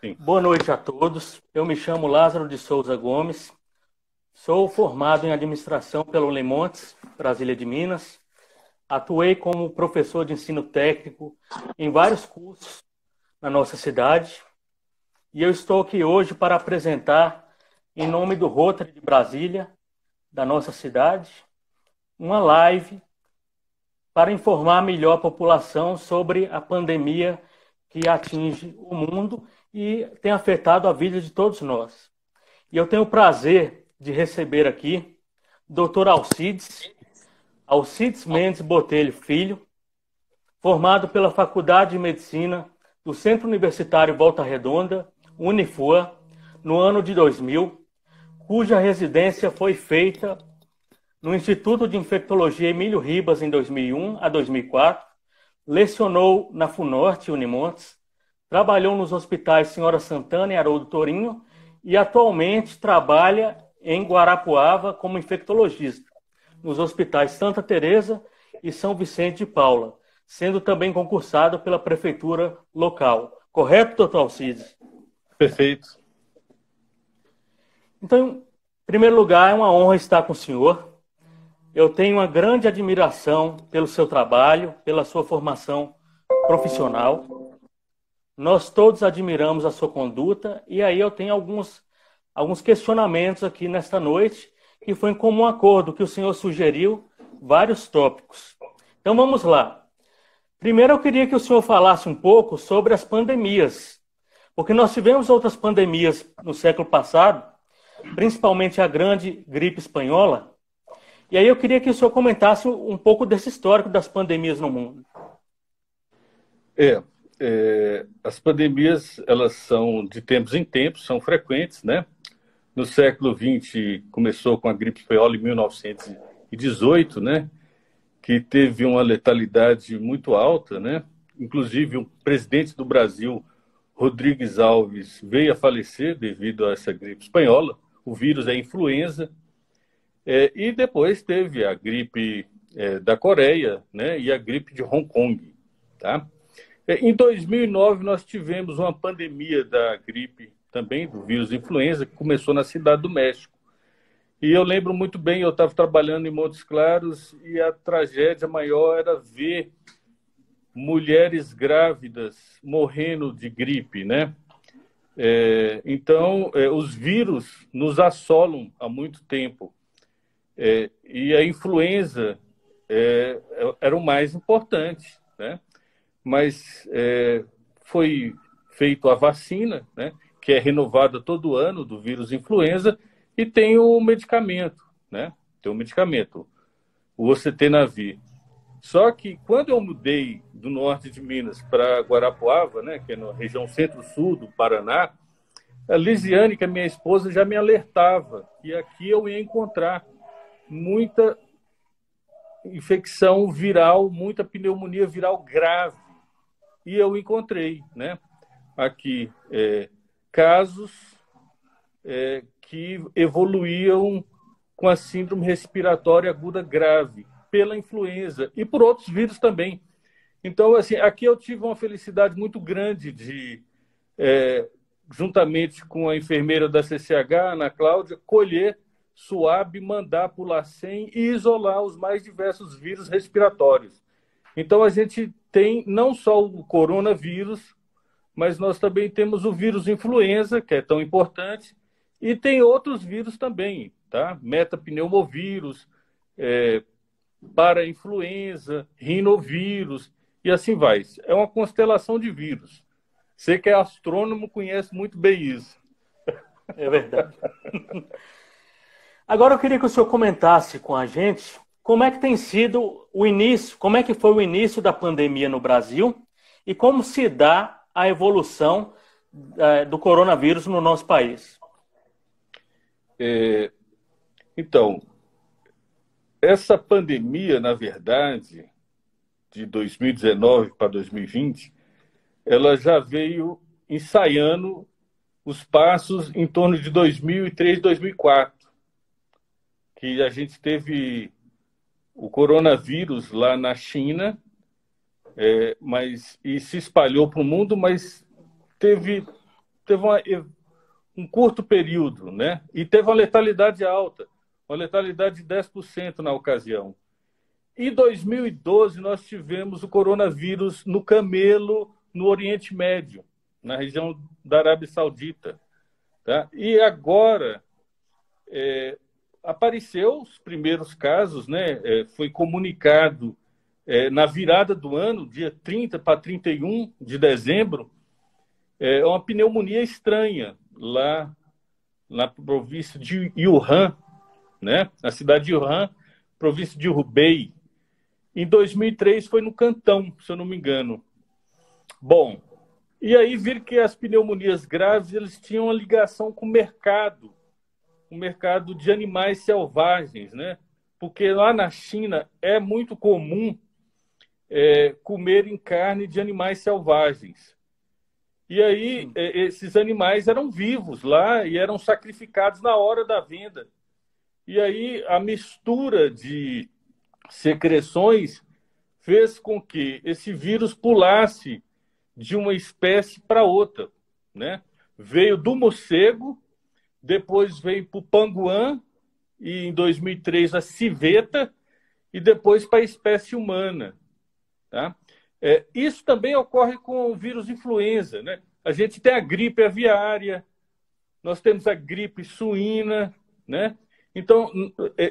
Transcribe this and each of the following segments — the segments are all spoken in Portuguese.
Sim. Boa noite a todos. Eu me chamo Lázaro de Souza Gomes. Sou formado em administração pelo Lemontes, Brasília de Minas. Atuei como professor de ensino técnico em vários cursos na nossa cidade. E eu estou aqui hoje para apresentar, em nome do Rotary de Brasília, da nossa cidade, uma live para informar melhor a população sobre a pandemia que atinge o mundo e tem afetado a vida de todos nós. E eu tenho o prazer de receber aqui Dr. Alcides Mendes Botelho Filho, formado pela Faculdade de Medicina do Centro Universitário Volta Redonda, Unifua, no ano de 2000, cuja residência foi feita no Instituto de Infectologia Emílio Ribas em 2001 a 2004, lecionou na FUNORTE Unimontes, trabalhou nos hospitais Senhora Santana e Haroldo Torinho e atualmente trabalha em Guarapuava como infectologista, nos hospitais Santa Teresa e São Vicente de Paula, sendo também concursado pela prefeitura local. Correto, doutor Alcides? Perfeito. Então, em primeiro lugar, é uma honra estar com o senhor. Eu tenho uma grande admiração pelo seu trabalho, pela sua formação profissional. Nós todos admiramos a sua conduta e aí eu tenho alguns questionamentos aqui nesta noite que foi em comum acordo que o senhor sugeriu vários tópicos. Então vamos lá. Primeiro eu queria que o senhor falasse um pouco sobre as pandemias, porque nós tivemos outras pandemias no século passado, principalmente a grande gripe espanhola, e aí eu queria que o senhor comentasse um pouco desse histórico das pandemias no mundo. As pandemias, elas são de tempos em tempos, são frequentes, né? No século XX começou com a gripe espanhola em 1918, né? Que teve uma letalidade muito alta, né? Inclusive o presidente do Brasil, Rodrigues Alves, veio a falecer devido a essa gripe espanhola. O vírus é influenza. E depois teve a gripe da Coreia, né? E a gripe de Hong Kong, tá? Em 2009, nós tivemos uma pandemia da gripe, também do vírus influenza, que começou na Cidade do México. E eu lembro muito bem, eu estava trabalhando em Montes Claros e a tragédia maior era ver mulheres grávidas morrendo de gripe, né? Então, os vírus nos assolam há muito tempo. E a influenza era o mais importante, né? Mas foi feito a vacina, né, que é renovada todo ano do vírus influenza, e tem o medicamento, né? Tem o medicamento, o Oseltamivir. Só que quando eu mudei do norte de Minas para Guarapuava, né, que é na região centro-sul do Paraná, a Lisiane, que é minha esposa, já me alertava que aqui eu ia encontrar muita infecção viral, muita pneumonia viral grave. E eu encontrei, né, aqui casos que evoluíam com a síndrome respiratória aguda grave pela influenza e por outros vírus também. Então, assim, aqui eu tive uma felicidade muito grande de, juntamente com a enfermeira da CCH, Ana Cláudia, colher suave, mandar para o LACEN e isolar os mais diversos vírus respiratórios. Então, a gente tem não só o coronavírus, mas nós também temos o vírus influenza, que é tão importante, e tem outros vírus também, tá? Metapneumovírus, parainfluenza, rinovírus, e assim vai. É uma constelação de vírus. Você que é astrônomo conhece muito bem isso. É verdade. Agora eu queria que o senhor comentasse com a gente como é que tem sido o início, como é que foi o início da pandemia no Brasil e como se dá a evolução do coronavírus no nosso país. Então, essa pandemia, na verdade, de 2019 para 2020, ela já veio ensaiando os passos em torno de 2003, 2004, que a gente teve o coronavírus lá na China, e se espalhou para o mundo, mas teve teve um curto período, né? E teve uma letalidade alta, uma letalidade de 10% na ocasião. Em 2012, nós tivemos o coronavírus no camelo, no Oriente Médio, na região da Arábia Saudita. Tá? E agora apareceu os primeiros casos, né? Foi comunicado na virada do ano, dia 30 para 31 de dezembro, uma pneumonia estranha lá na província de Wuhan, né? Na cidade de Wuhan, província de Hubei. Em 2003 foi no Cantão, se eu não me engano. Bom, e aí viram que as pneumonias graves eles tinham uma ligação com o mercado de animais selvagens, né? Porque lá na China é muito comum comerem carne de animais selvagens. E aí esses animais eram vivos lá e eram sacrificados na hora da venda. E aí a mistura de secreções fez com que esse vírus pulasse de uma espécie para outra, né? Veio do morcego, depois veio para o panguã, e em 2003 a civeta, e depois para a espécie humana. Tá? Isso também ocorre com o vírus influenza, né? A gente tem a gripe aviária, nós temos a gripe suína, né? Então,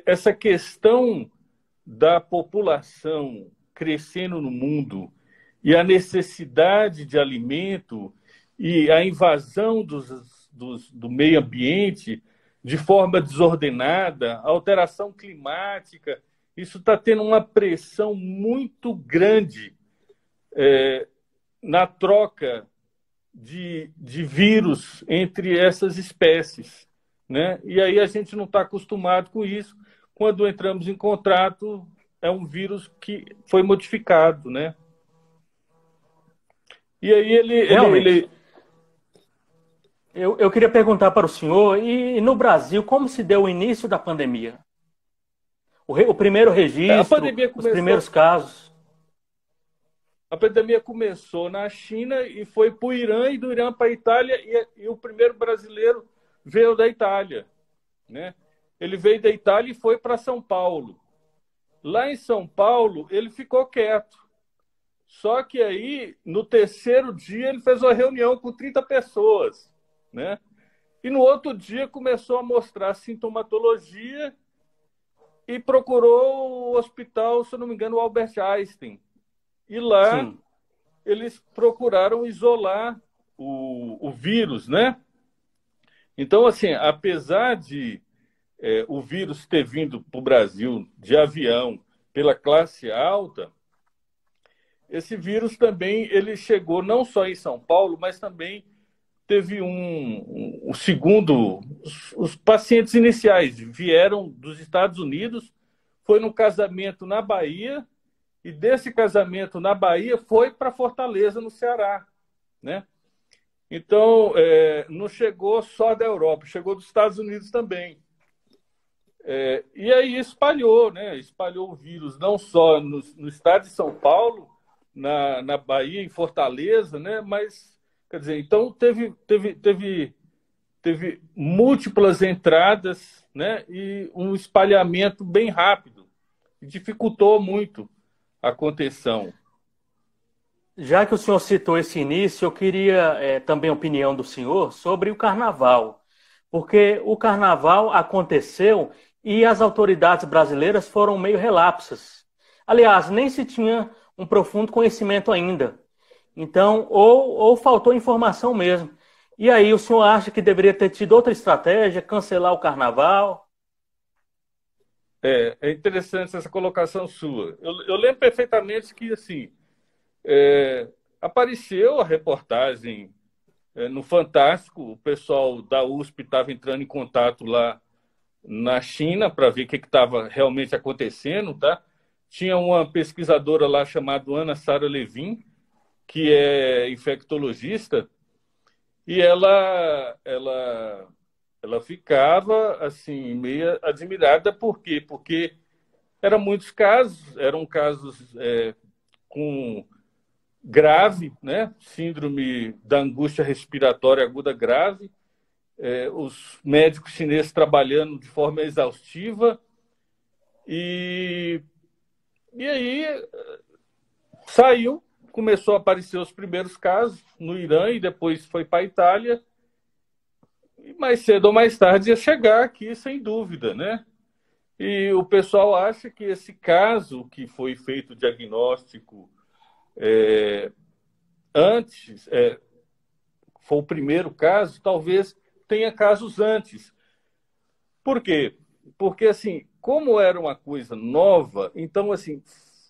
essa questão da população crescendo no mundo e a necessidade de alimento e a invasão do meio ambiente de forma desordenada, a alteração climática, isso está tendo uma pressão muito grande na troca de vírus entre essas espécies, né? E aí a gente não está acostumado com isso. Quando entramos em contato, é um vírus que foi modificado, né? E aí Realmente. Eu queria perguntar para o senhor, e no Brasil, como se deu o início da pandemia? O primeiro registro, os primeiros casos. A pandemia começou na China e foi para o Irã, e do Irã para a Itália, e o primeiro brasileiro veio da Itália, né? Ele veio da Itália e foi para São Paulo. Lá em São Paulo, ele ficou quieto. Só que aí, no terceiro dia, ele fez uma reunião com 30 pessoas, né? E no outro dia começou a mostrar sintomatologia e procurou o hospital, se eu não me engano, o Albert Einstein. E lá Sim. eles procuraram isolar o vírus, né? Então, assim, apesar de o vírus ter vindo para o Brasil de avião pela classe alta, esse vírus também ele chegou não só em São Paulo, mas também teve um segundo... Os pacientes iniciais vieram dos Estados Unidos, foi num casamento na Bahia, e desse casamento na Bahia foi para Fortaleza, no Ceará, né? Então, não chegou só da Europa, chegou dos Estados Unidos também. E aí espalhou, né? Espalhou o vírus não só no estado de São Paulo, na Bahia, em Fortaleza, né? Mas, quer dizer, então teve múltiplas entradas, né? E um espalhamento bem rápido, dificultou muito a contenção. Já que o senhor citou esse início, eu queria também a opinião do senhor sobre o carnaval. Porque o carnaval aconteceu e as autoridades brasileiras foram meio relapsas. Aliás, nem se tinha um profundo conhecimento ainda. Então, ou faltou informação mesmo. E aí, o senhor acha que deveria ter tido outra estratégia, cancelar o carnaval? É interessante essa colocação sua. Eu lembro perfeitamente que, assim, apareceu a reportagem no Fantástico, o pessoal da USP estava entrando em contato lá na China para ver o que estava realmente acontecendo, tá? Tinha uma pesquisadora lá chamada Ana Sara Levin, que é infectologista, e ela ficava assim meio admirada. Por quê? Porque eram muitos casos, eram casos com grave, né? Síndrome da angústia respiratória aguda grave, os médicos chineses trabalhando de forma exaustiva, e, e aí saiu, começou a aparecer os primeiros casos no Irã e depois foi para a Itália, e mais cedo ou mais tarde ia chegar aqui, sem dúvida, né? E o pessoal acha que esse caso que foi feito o diagnóstico antes, foi o primeiro caso, talvez tenha casos antes. Por quê? Porque, assim, como era uma coisa nova, então, assim,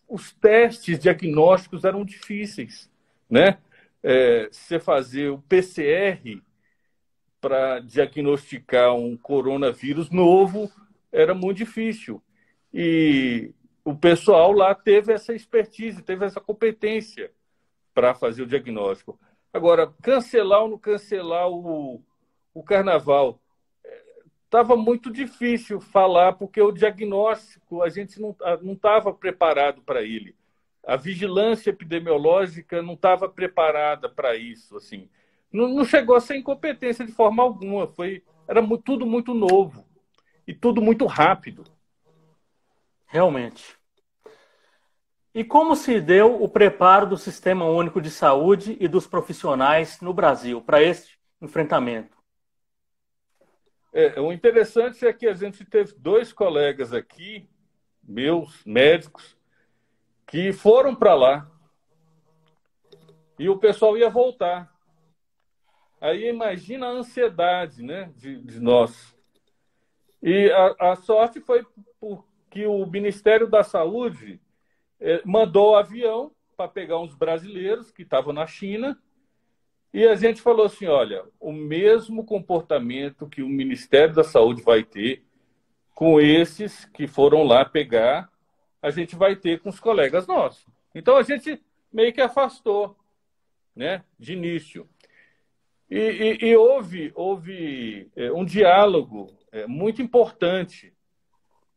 os testes diagnósticos eram difíceis, né? Você fazer o PCR para diagnosticar um coronavírus novo era muito difícil. E o pessoal lá teve essa expertise, teve essa competência para fazer o diagnóstico. Agora, cancelar ou não cancelar o carnaval? Estava muito difícil falar, porque o diagnóstico a gente não estava preparado para ele. A vigilância epidemiológica não estava preparada para isso. Assim. Não chegou a ser incompetência de forma alguma. Era tudo muito novo e tudo muito rápido. Realmente. E como se deu o preparo do Sistema Único de Saúde e dos profissionais no Brasil para este enfrentamento? O interessante é que a gente teve 2 colegas aqui, meus médicos, que foram para lá e o pessoal ia voltar. Aí imagina a ansiedade, né, de nós. E a sorte foi porque o Ministério da Saúde mandou o avião para pegar uns brasileiros que estavam na China, e a gente falou assim, olha, o mesmo comportamento que o Ministério da Saúde vai ter com esses que foram lá pegar, a gente vai ter com os colegas nossos. Então a gente meio que afastou, né, de início. E houve um diálogo muito importante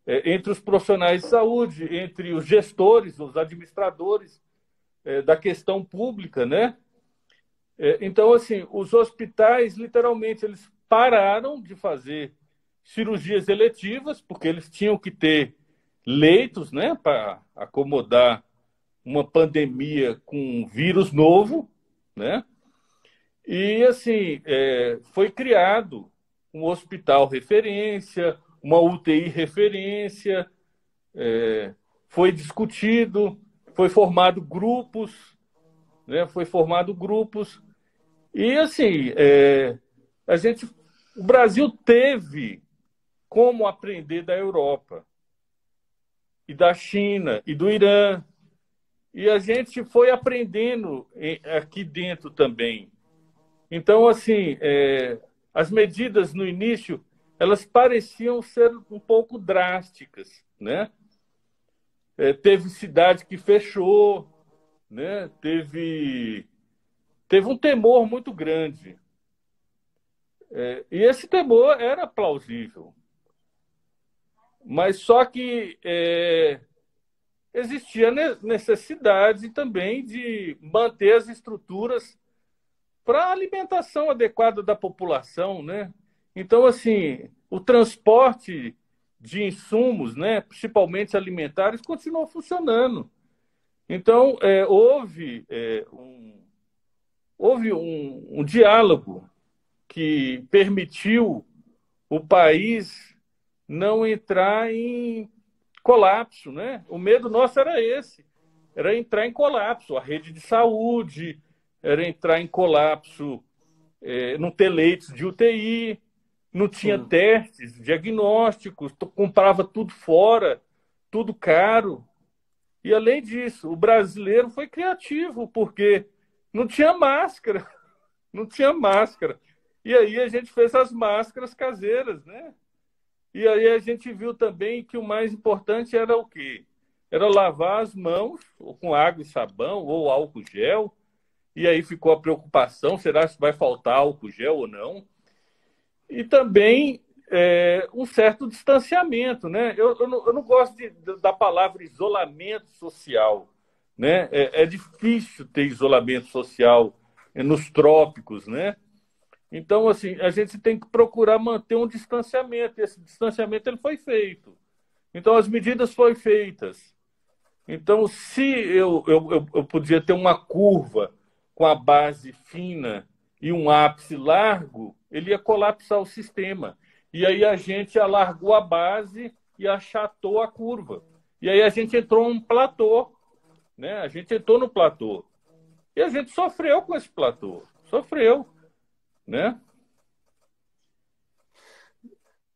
entre os profissionais de saúde, entre os gestores, os administradores da questão pública, né? Então, assim, os hospitais, literalmente, eles pararam de fazer cirurgias eletivas, porque eles tinham que ter leitos, né, para acomodar uma pandemia com um vírus novo, né? E, assim, foi criado um hospital referência, uma UTI referência, foi discutido, foi formado grupos, né? Foi formado grupos. E, assim, o Brasil teve como aprender da Europa, e da China, e do Irã. E a gente foi aprendendo aqui dentro também. Então, assim, as medidas no início, elas pareciam ser um pouco drásticas, né? Teve cidade que fechou, né? Teve um temor muito grande. E esse temor era plausível. Mas só que existia necessidade também de manter as estruturas para a alimentação adequada da população, né? Então, assim, o transporte de insumos, né, principalmente alimentares, continuou funcionando. Então, houve um diálogo que permitiu o país não entrar em colapso, né? O medo nosso era esse, era entrar em colapso, a rede de saúde, era entrar em colapso, não ter leitos de UTI, não tinha Sim. testes, diagnósticos, comprava tudo fora, tudo caro. E, além disso, o brasileiro foi criativo, porque não tinha máscara, não tinha máscara. E aí a gente fez as máscaras caseiras, né? E aí a gente viu também que o mais importante era o quê? Era lavar as mãos com água e sabão ou álcool gel. E aí ficou a preocupação, será que vai faltar álcool gel ou não? E também um certo distanciamento, né? Eu não gosto da palavra isolamento social, né? É difícil ter isolamento social nos trópicos, né? Então, assim, a gente tem que procurar manter um distanciamento. Esse distanciamento ele foi feito. Então, as medidas foram feitas. Então, se eu podia ter uma curva com a base fina e um ápice largo, ele ia colapsar o sistema. E aí a gente alargou a base e achatou a curva. E aí a gente entrou num platô, né? A gente entrou no platô. E a gente sofreu com esse platô. Sofreu, né?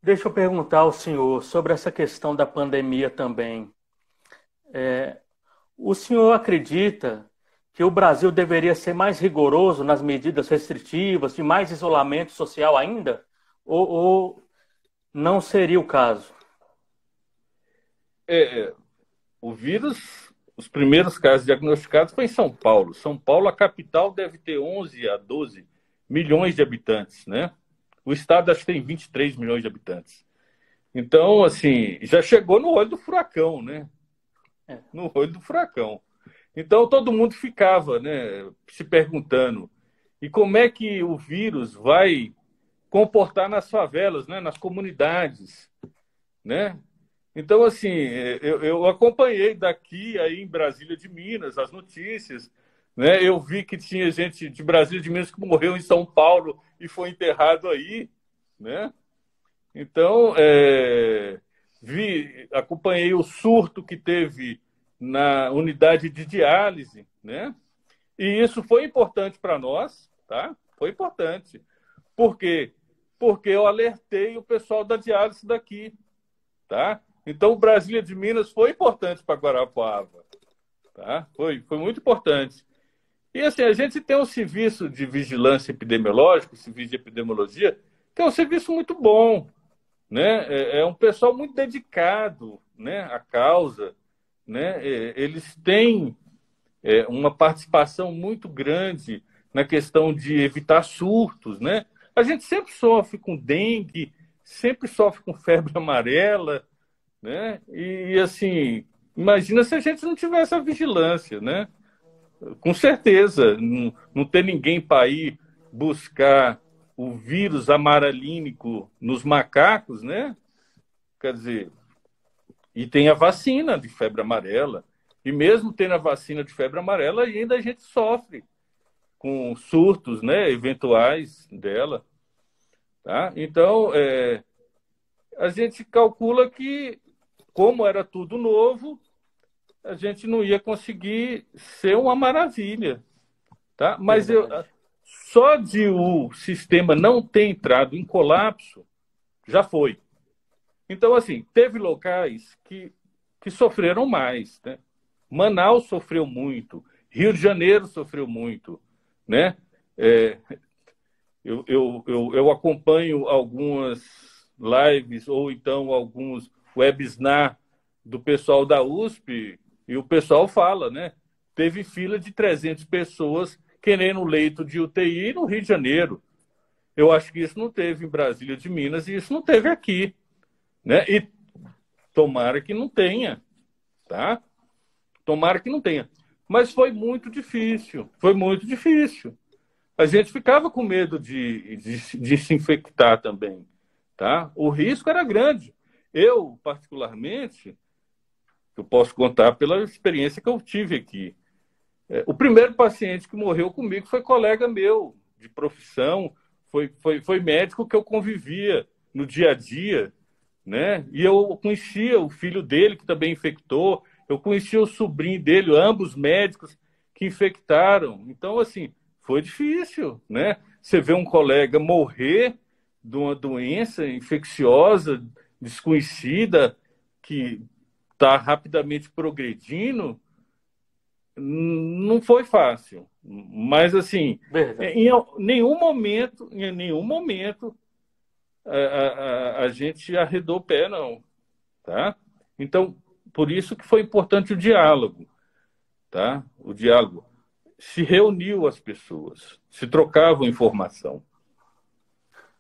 Deixa eu perguntar ao senhor sobre essa questão da pandemia também. O senhor acredita que o Brasil deveria ser mais rigoroso nas medidas restritivas, de mais isolamento social ainda? Ou não seria o caso? O vírus, os primeiros casos diagnosticados foi em São Paulo. São Paulo, a capital, deve ter 11 a 12 milhões de habitantes, né? O estado acho que tem 23 milhões de habitantes. Então, assim, já chegou no olho do furacão, né? No olho do furacão. Então, todo mundo ficava, né, se perguntando, e como é que o vírus vai comportar nas favelas, né, nas comunidades, né? Então, assim, eu acompanhei daqui, aí em Brasília de Minas, as notícias, né? Eu vi que tinha gente de Brasília de Minas que morreu em São Paulo e foi enterrado aí, né? Então, acompanhei o surto que teve na unidade de diálise, né? E isso foi importante para nós, tá? Foi importante. Por quê? Porque eu alertei o pessoal da diálise daqui, tá? Então, o Brasília de Minas foi importante para Guarapuava, tá? Foi muito importante. E assim, a gente tem um serviço de vigilância epidemiológica, serviço de epidemiologia, que é um serviço muito bom, né? É um pessoal muito dedicado, né, à causa, né? Eles têm uma participação muito grande na questão de evitar surtos, né? A gente sempre sofre com dengue, sempre sofre com febre amarela, né? E assim, imagina se a gente não tivesse a vigilância, né? Com certeza, não ter ninguém para ir buscar o vírus amaralínico nos macacos, né? Quer dizer, e tem a vacina de febre amarela. E mesmo tendo a vacina de febre amarela, ainda a gente sofre com surtos, né, eventuais dela. Tá? Então, a gente calcula que, como era tudo novo, a gente não ia conseguir ser uma maravilha. Tá? Mas só de o sistema não ter entrado em colapso, já foi. Então, assim, teve locais que sofreram mais, né? Manaus sofreu muito, Rio de Janeiro sofreu muito, né? Eu acompanho algumas lives ou então alguns webinar do pessoal da USP e o pessoal fala, né? Teve fila de 300 pessoas querendo um leito de UTI no Rio de Janeiro. Eu acho que isso não teve em Brasília de Minas e isso não teve aqui, né? E tomara que não tenha, tá? Tomara que não tenha. Mas foi muito difícil, foi muito difícil. A gente ficava com medo de se infectar também, tá? O risco era grande. Eu, particularmente, eu posso contar pela experiência que eu tive aqui. O primeiro paciente que morreu comigo foi colega meu de profissão, foi médico que eu convivia no dia a dia, né? E eu conhecia o filho dele, que também infectou, eu conhecia o sobrinho dele, ambos médicos que infectaram. Então, assim, foi difícil, né? Você vê um colega morrer de uma doença infecciosa, desconhecida, que está rapidamente progredindo, não foi fácil. Mas, assim, em nenhum momento a gente arredou o pé, não. Tá? Então, por isso que foi importante o diálogo. Tá? O diálogo. Se reuniu as pessoas, se trocavam informação.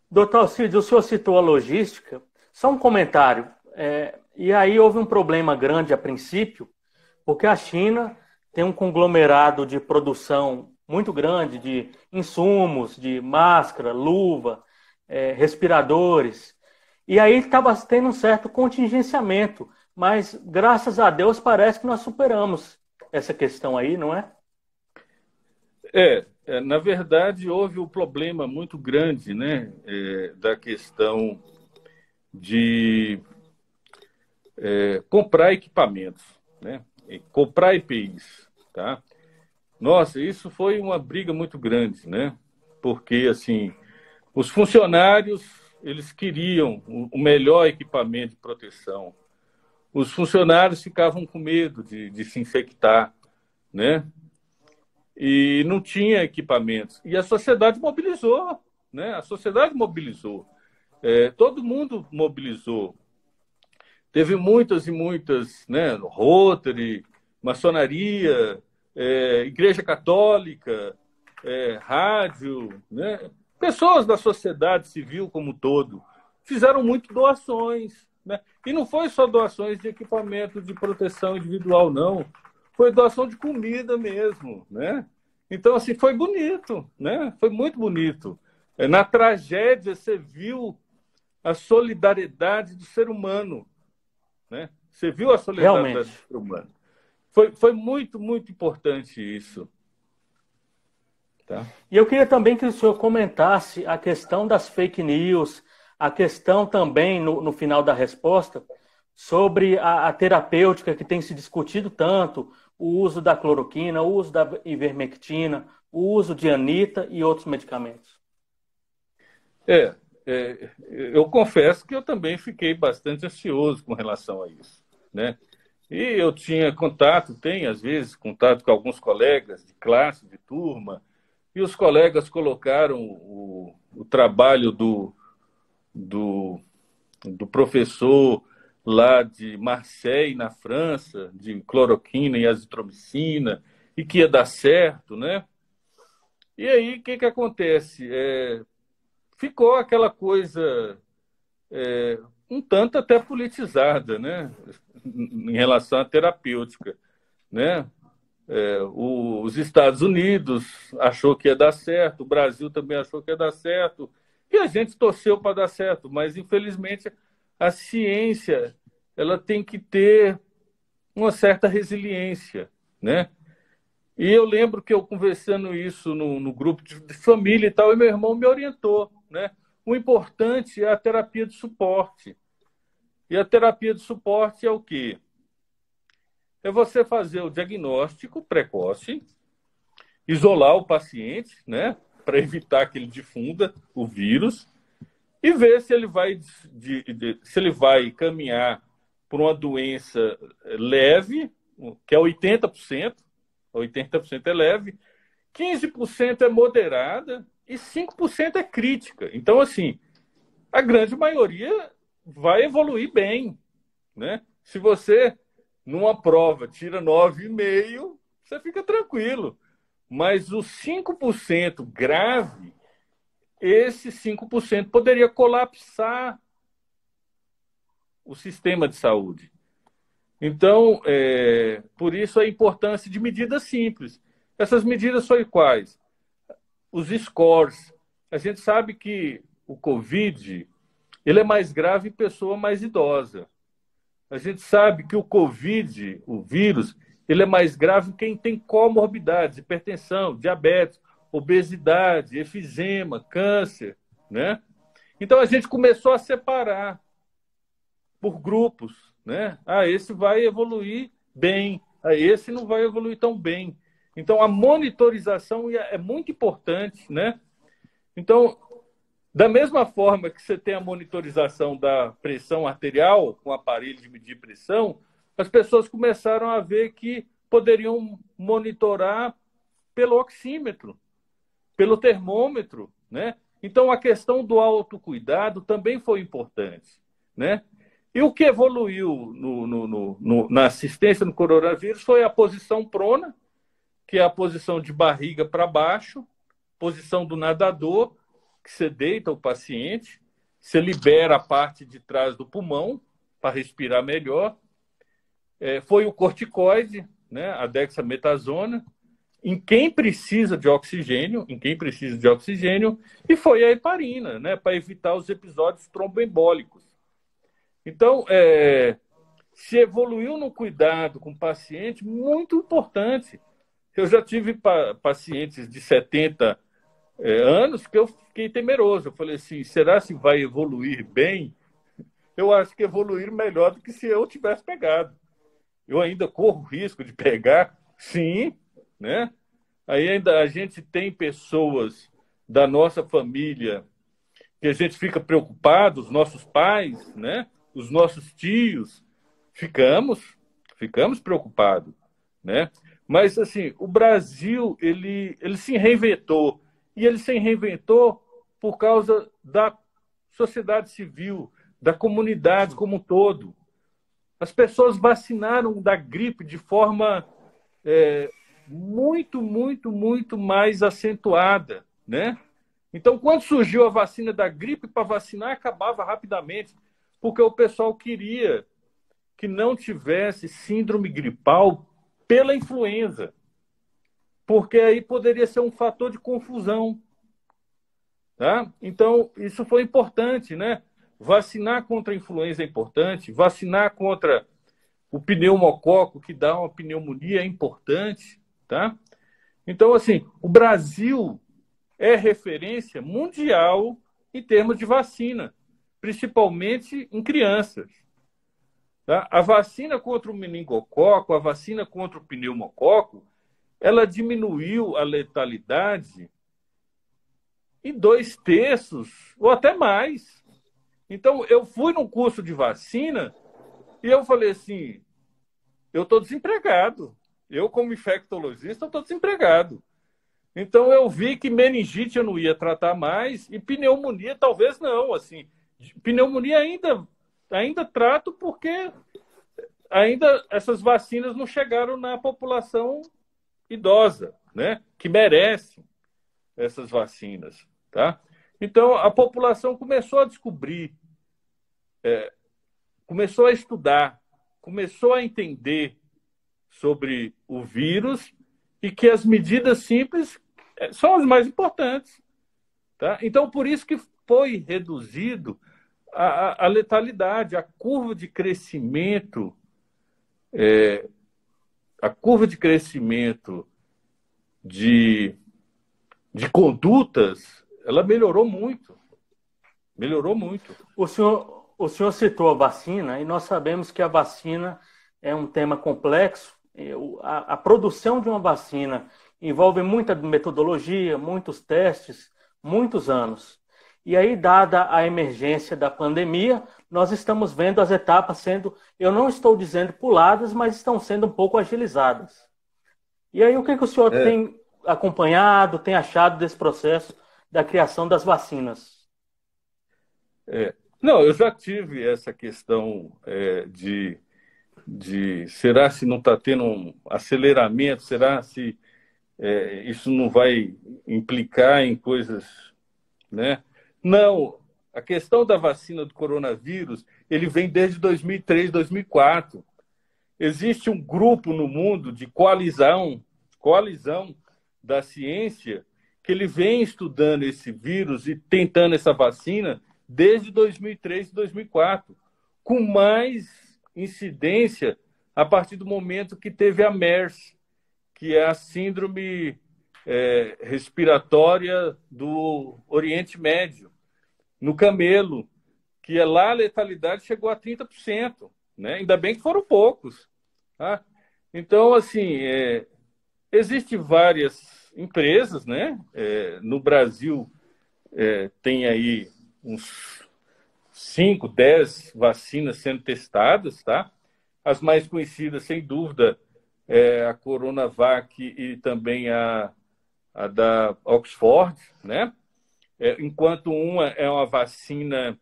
Doutor Alcides, o senhor citou a logística. Só um comentário. E aí houve um problema grande a princípio, porque a China tem um conglomerado de produção muito grande de insumos, de máscara, luva, respiradores. E aí estava tendo um certo contingenciamento, mas graças a Deus parece que nós superamos essa questão aí, não é? Na verdade, houve um problema muito grande, né, da questão de comprar equipamentos, né, comprar EPIs, tá? Nossa, isso foi uma briga muito grande, né? Porque, assim, os funcionários, eles queriam o melhor equipamento de proteção. Os funcionários ficavam com medo de se infectar, né? E não tinha equipamentos. E a sociedade mobilizou, né? A sociedade mobilizou. Todo mundo mobilizou. Teve muitas e muitas, né? Rotary, maçonaria, Igreja Católica, rádio, né? Pessoas da sociedade civil como um todo fizeram muito doações, né? E não foi só doações de equipamento de proteção individual, não. Foi doação de comida mesmo, né? Então, assim, foi bonito, né? Foi muito bonito. Na tragédia, você viu a solidariedade do ser humano, né? Você viu a solidariedade Realmente. do ser humano. Foi muito, muito importante isso. Tá? E eu queria também que o senhor comentasse a questão das fake news, a questão também, no final da resposta, sobre a terapêutica que tem se discutido tanto, o uso da cloroquina, o uso da ivermectina, o uso de anita e outros medicamentos. Eu confesso que eu também fiquei bastante ansioso com relação a isso, né? E eu tinha tenho às vezes contato com alguns colegas de classe, de turma, e os colegas colocaram o trabalho do professor lá de Marseille, na França, de cloroquina e azitromicina, e que ia dar certo, né? E aí, o que acontece? Ficou aquela coisa um tanto até politizada, né? Em relação à terapêutica, né? Os Estados Unidos achou que ia dar certo, o Brasil também achou que ia dar certo, e a gente torceu para dar certo, mas infelizmente a ciência ela tem que ter uma certa resiliência, né? E eu lembro que eu conversando isso no grupo de família e tal, e meu irmão me orientou, né? O importante é a terapia de suporte. E a terapia de suporte é o quê? É você fazer o diagnóstico precoce, isolar o paciente, né, para evitar que ele difunda o vírus e ver se ele vai caminhar por uma doença leve, que é 80%, 80% é leve, 15% é moderada e 5% é crítica. Então, assim, a grande maioria vai evoluir bem, né? Se você, numa prova, tira 9,5, você fica tranquilo. Mas o 5% grave, esse 5% poderia colapsar o sistema de saúde. Então, por isso a importância de medidas simples. Essas medidas são quais? Os scores. A gente sabe que o Covid ele é mais grave em pessoa mais idosa. A gente sabe que o Covid, o vírus, ele é mais grave em quem tem comorbidades, hipertensão, diabetes, obesidade, efizema, câncer, né? Então a gente começou a separar por grupos, né? Esse vai evoluir bem, esse não vai evoluir tão bem. Então a monitorização é muito importante, né? Então, da mesma forma que você tem a monitorização da pressão arterial com aparelho de medir pressão, as pessoas começaram a ver que poderiam monitorar pelo oxímetro, pelo termômetro, né? Então a questão do autocuidado também foi importante, né? E o que evoluiu na assistência no coronavírus foi a posição prona, que é a posição de barriga para baixo, posição do nadador, que você deita o paciente, você libera a parte de trás do pulmão para respirar melhor. Foi o corticoide, né, a dexametasona, em quem precisa de oxigênio, e foi a heparina, né, para evitar os episódios tromboembólicos. Então, se evoluiu no cuidado com o paciente, muito importante. Eu já tive pacientes de 70 anos que eu fiquei temeroso. Eu falei assim, será se vai evoluir bem? Eu acho que evoluir melhor do que se eu tivesse pegado. Eu ainda corro risco de pegar? Sim, né? Aí ainda a gente tem pessoas da nossa família que a gente fica preocupado, os nossos pais, né? Os nossos tios, ficamos preocupados, né? Mas assim, o Brasil ele se reinventou, e ele se reinventou por causa da sociedade civil, da comunidade como um todo. As pessoas vacinaram da gripe de forma muito, muito, muito mais acentuada, né? Então, quando surgiu a vacina da gripe, para vacinar acabava rapidamente, porque o pessoal queria que não tivesse síndrome gripal pela influenza, porque aí poderia ser um fator de confusão, tá? Então, isso foi importante, né? Vacinar contra a influenza é importante, vacinar contra o pneumococo, que dá uma pneumonia, é importante, tá? Então, assim, o Brasil é referência mundial em termos de vacina, principalmente em crianças. Tá? A vacina contra o meningococo, a vacina contra o pneumococo, ela diminuiu a letalidade em 2/3 ou até mais. Então, eu fui num curso de vacina e eu falei assim, eu estou desempregado. Eu, como infectologista, estou desempregado. Então, eu vi que meningite eu não ia tratar mais e pneumonia talvez não. Assim, pneumonia ainda trato porque ainda essas vacinas não chegaram na população idosa, né? Que merece essas vacinas, tá? Então, a população começou a descobrir, começou a estudar, começou a entender sobre o vírus e que as medidas simples são as mais importantes, tá? Então, por isso que foi reduzido a letalidade, a curva de crescimento de condutas, ela melhorou muito. Melhorou muito. O senhor citou a vacina, e nós sabemos que a vacina é um tema complexo. A produção de uma vacina envolve muita metodologia, muitos testes, muitos anos. E aí, dada a emergência da pandemia, nós estamos vendo as etapas sendo, eu não estou dizendo puladas, mas estão sendo um pouco agilizadas. E aí, o que o senhor tem acompanhado, tem achado desse processo da criação das vacinas? Não, eu já tive essa questão será se não está tendo um aceleramento, será se isso não vai implicar em coisas, né? Não, a questão da vacina do coronavírus, ele vem desde 2003, 2004. Existe um grupo no mundo de coalizão da ciência, que ele vem estudando esse vírus e tentando essa vacina desde 2003 e 2004, com mais incidência a partir do momento que teve a MERS, que é a síndrome respiratória do Oriente Médio, no camelo, que lá a letalidade chegou a 30%, né? Ainda bem que foram poucos. Tá? Então, assim, existem várias empresas, né? No Brasil tem aí uns 5, 10 vacinas sendo testadas, tá? As mais conhecidas, sem dúvida, a Coronavac e também a da Oxford, né? Enquanto uma é uma vacina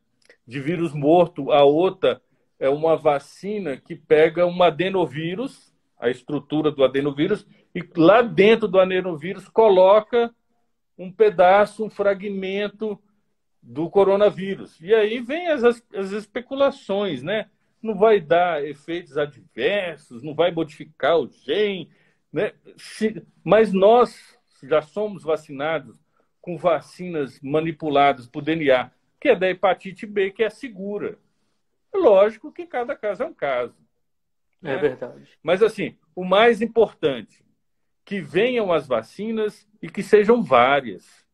de vírus morto, a outra é uma vacina que pega um adenovírus, a estrutura do adenovírus, e lá dentro do adenovírus coloca um pedaço, um fragmento do coronavírus. E aí vem as especulações, né? não vai dar efeitos adversos, não vai modificar o gene, né? Mas nós já somos vacinados com vacinas manipuladas por DNA, que é da hepatite B, que é segura. Lógico que cada caso é um caso, É né? verdade. Mas, assim, o mais importante, que venham as vacinas e que sejam várias.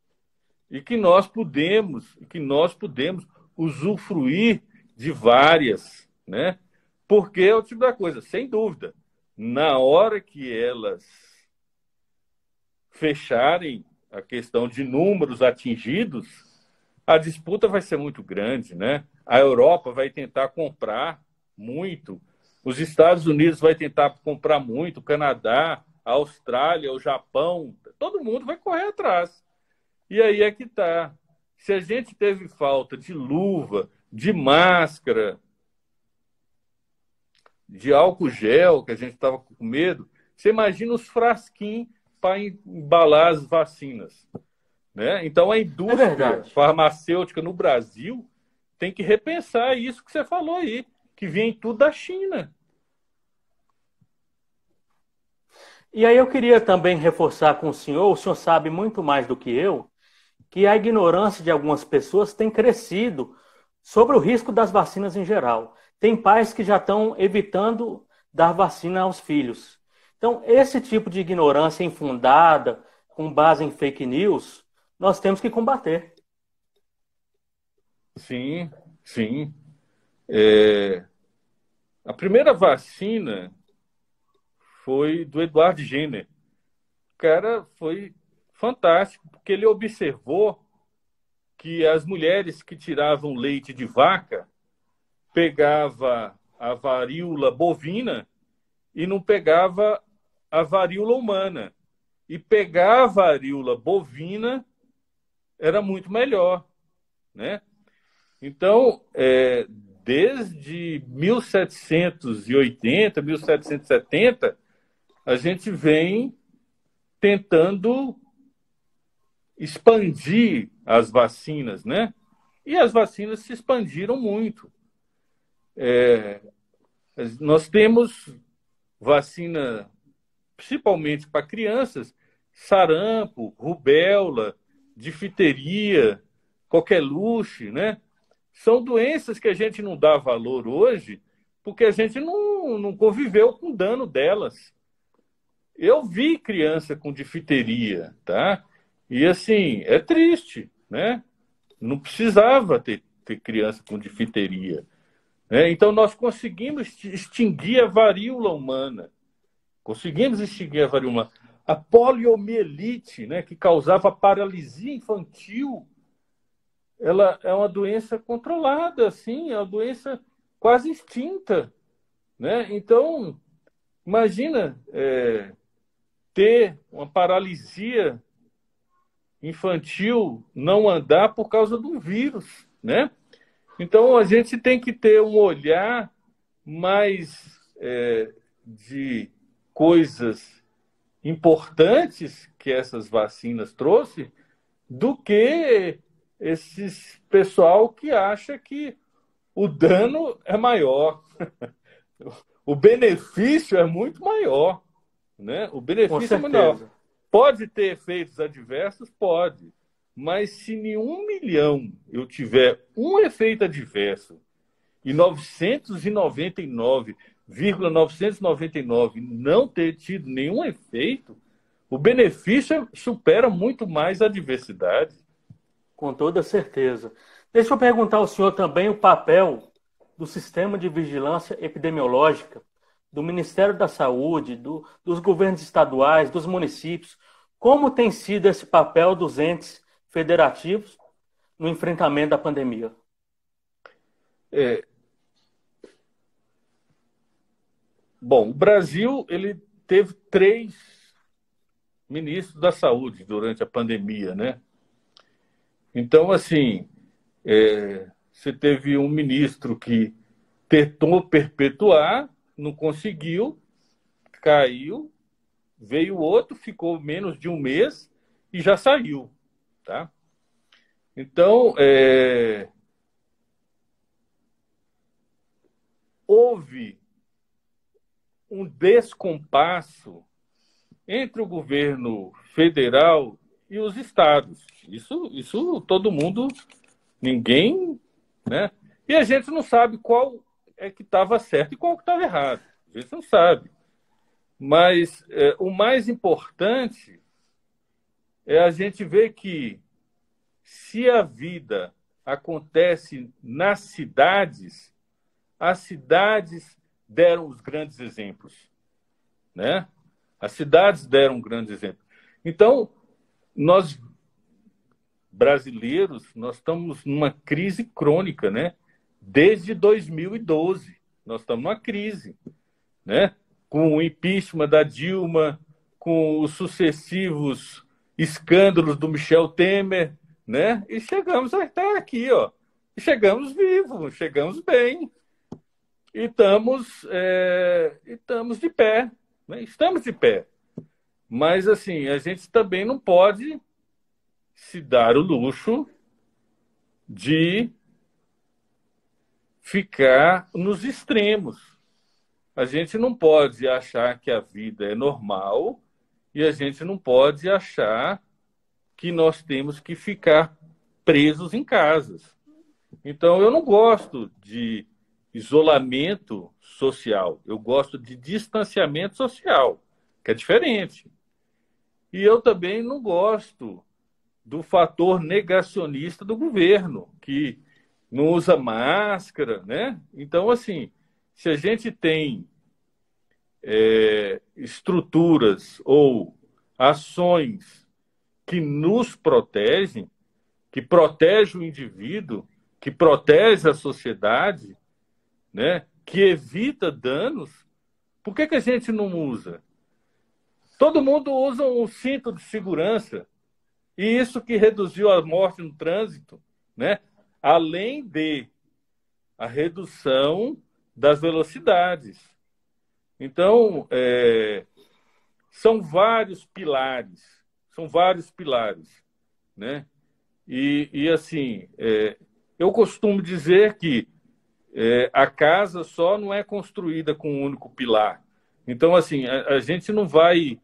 E que nós podemos usufruir de várias, né? Porque é o tipo da coisa, sem dúvida, na hora que elas fecharem a questão de números atingidos, a disputa vai ser muito grande, né? A Europa vai tentar comprar muito, os Estados Unidos vai tentar comprar muito, o Canadá, a Austrália, o Japão, todo mundo vai correr atrás. E aí é que está. Se a gente teve falta de luva, de máscara, de álcool gel, que a gente estava com medo, você imagina os frasquinhos para embalar as vacinas, né? Então, a É indústria verdade. farmacêutica no Brasil tem que repensar isso que você falou aí, que vem tudo da China. E aí eu queria também reforçar com o senhor sabe muito mais do que eu, que a ignorância de algumas pessoas tem crescido sobre o risco das vacinas em geral. Tem pais que já estão evitando dar vacina aos filhos. Então, esse tipo de ignorância infundada, com base em fake news, nós temos que combater. Sim, sim. É, a primeira vacina foi do Edward Jenner. O cara foi fantástico, porque ele observou que as mulheres que tiravam leite de vaca pegava a varíola bovina e não pegava a varíola humana. E pegar a varíola bovina era muito melhor, né? Então, desde 1780, 1770, a gente vem tentando expandir as vacinas, né? E as vacinas se expandiram muito. Nós temos vacina, principalmente para crianças, sarampo, rubéola, difteria, coqueluche, né? São doenças que a gente não dá valor hoje porque a gente não conviveu com o dano delas. Eu vi criança com difteria, tá? E assim, é triste, né? Não precisava ter criança com difteria, né? Então, nós conseguimos extinguir a varíola humana. Conseguimos extinguir a varíola humana. A poliomielite, né, que causava paralisia infantil, ela é uma doença controlada, assim, é uma doença quase extinta, né? Então, imagina ter uma paralisia infantil não andar por causa do vírus, né? Então, a gente tem que ter um olhar mais de coisas importantes que essas vacinas trouxe do que esses pessoal que acha que o dano é maior. O benefício é muito maior, né? O Com benefício é menor. certeza. Pode ter efeitos adversos? Pode. Mas se em 1 milhão eu tiver um efeito adverso e 999,999 não ter tido nenhum efeito, o benefício supera muito mais a adversidade. Com toda certeza. Deixa eu perguntar ao senhor também o papel do sistema de vigilância epidemiológica, do Ministério da Saúde, dos governos estaduais, dos municípios. Como tem sido esse papel dos entes federativos no enfrentamento da pandemia? É, bom, o Brasil ele teve 3 ministros da saúde durante a pandemia, né? Então, assim, você teve um ministro que tentou perpetuar, não conseguiu, caiu, veio outro, ficou menos de um mês e já saiu, tá? Então, houve um descompasso entre o governo federal e os estados. Isso todo mundo, ninguém, né? E a gente não sabe qual é que estava certo e qual que estava errado. A gente não sabe. Mas o mais importante é a gente ver que se a vida acontece nas cidades, as cidades deram os grandes exemplos, né? As cidades deram um grande exemplo. Então, nós brasileiros, nós estamos numa crise crônica, né? Desde 2012, nós estamos numa crise, né? Com o impeachment da Dilma, com os sucessivos escândalos do Michel Temer, né? E chegamos até aqui, ó. E chegamos vivos, chegamos bem. E estamos de pé, né? Estamos de pé. Mas, assim, a gente também não pode se dar o luxo de ficar nos extremos. A gente não pode achar que a vida é normal e a gente não pode achar que nós temos que ficar presos em casas. Então, eu não gosto de isolamento social, eu gosto de distanciamento social, que é diferente. E eu também não gosto do fator negacionista do governo, que não usa máscara, né? Então, assim, se a gente tem estruturas ou ações que nos protegem, que protegem o indivíduo, que protegem a sociedade, né? Que evita danos, por que a gente não usa? Todo mundo usa um cinto de segurança, e isso que reduziu a morte no trânsito, né? Além de a redução das velocidades. Então, são vários pilares, né? E assim, eu costumo dizer que a casa só não é construída com um único pilar. Então, assim, a gente não vai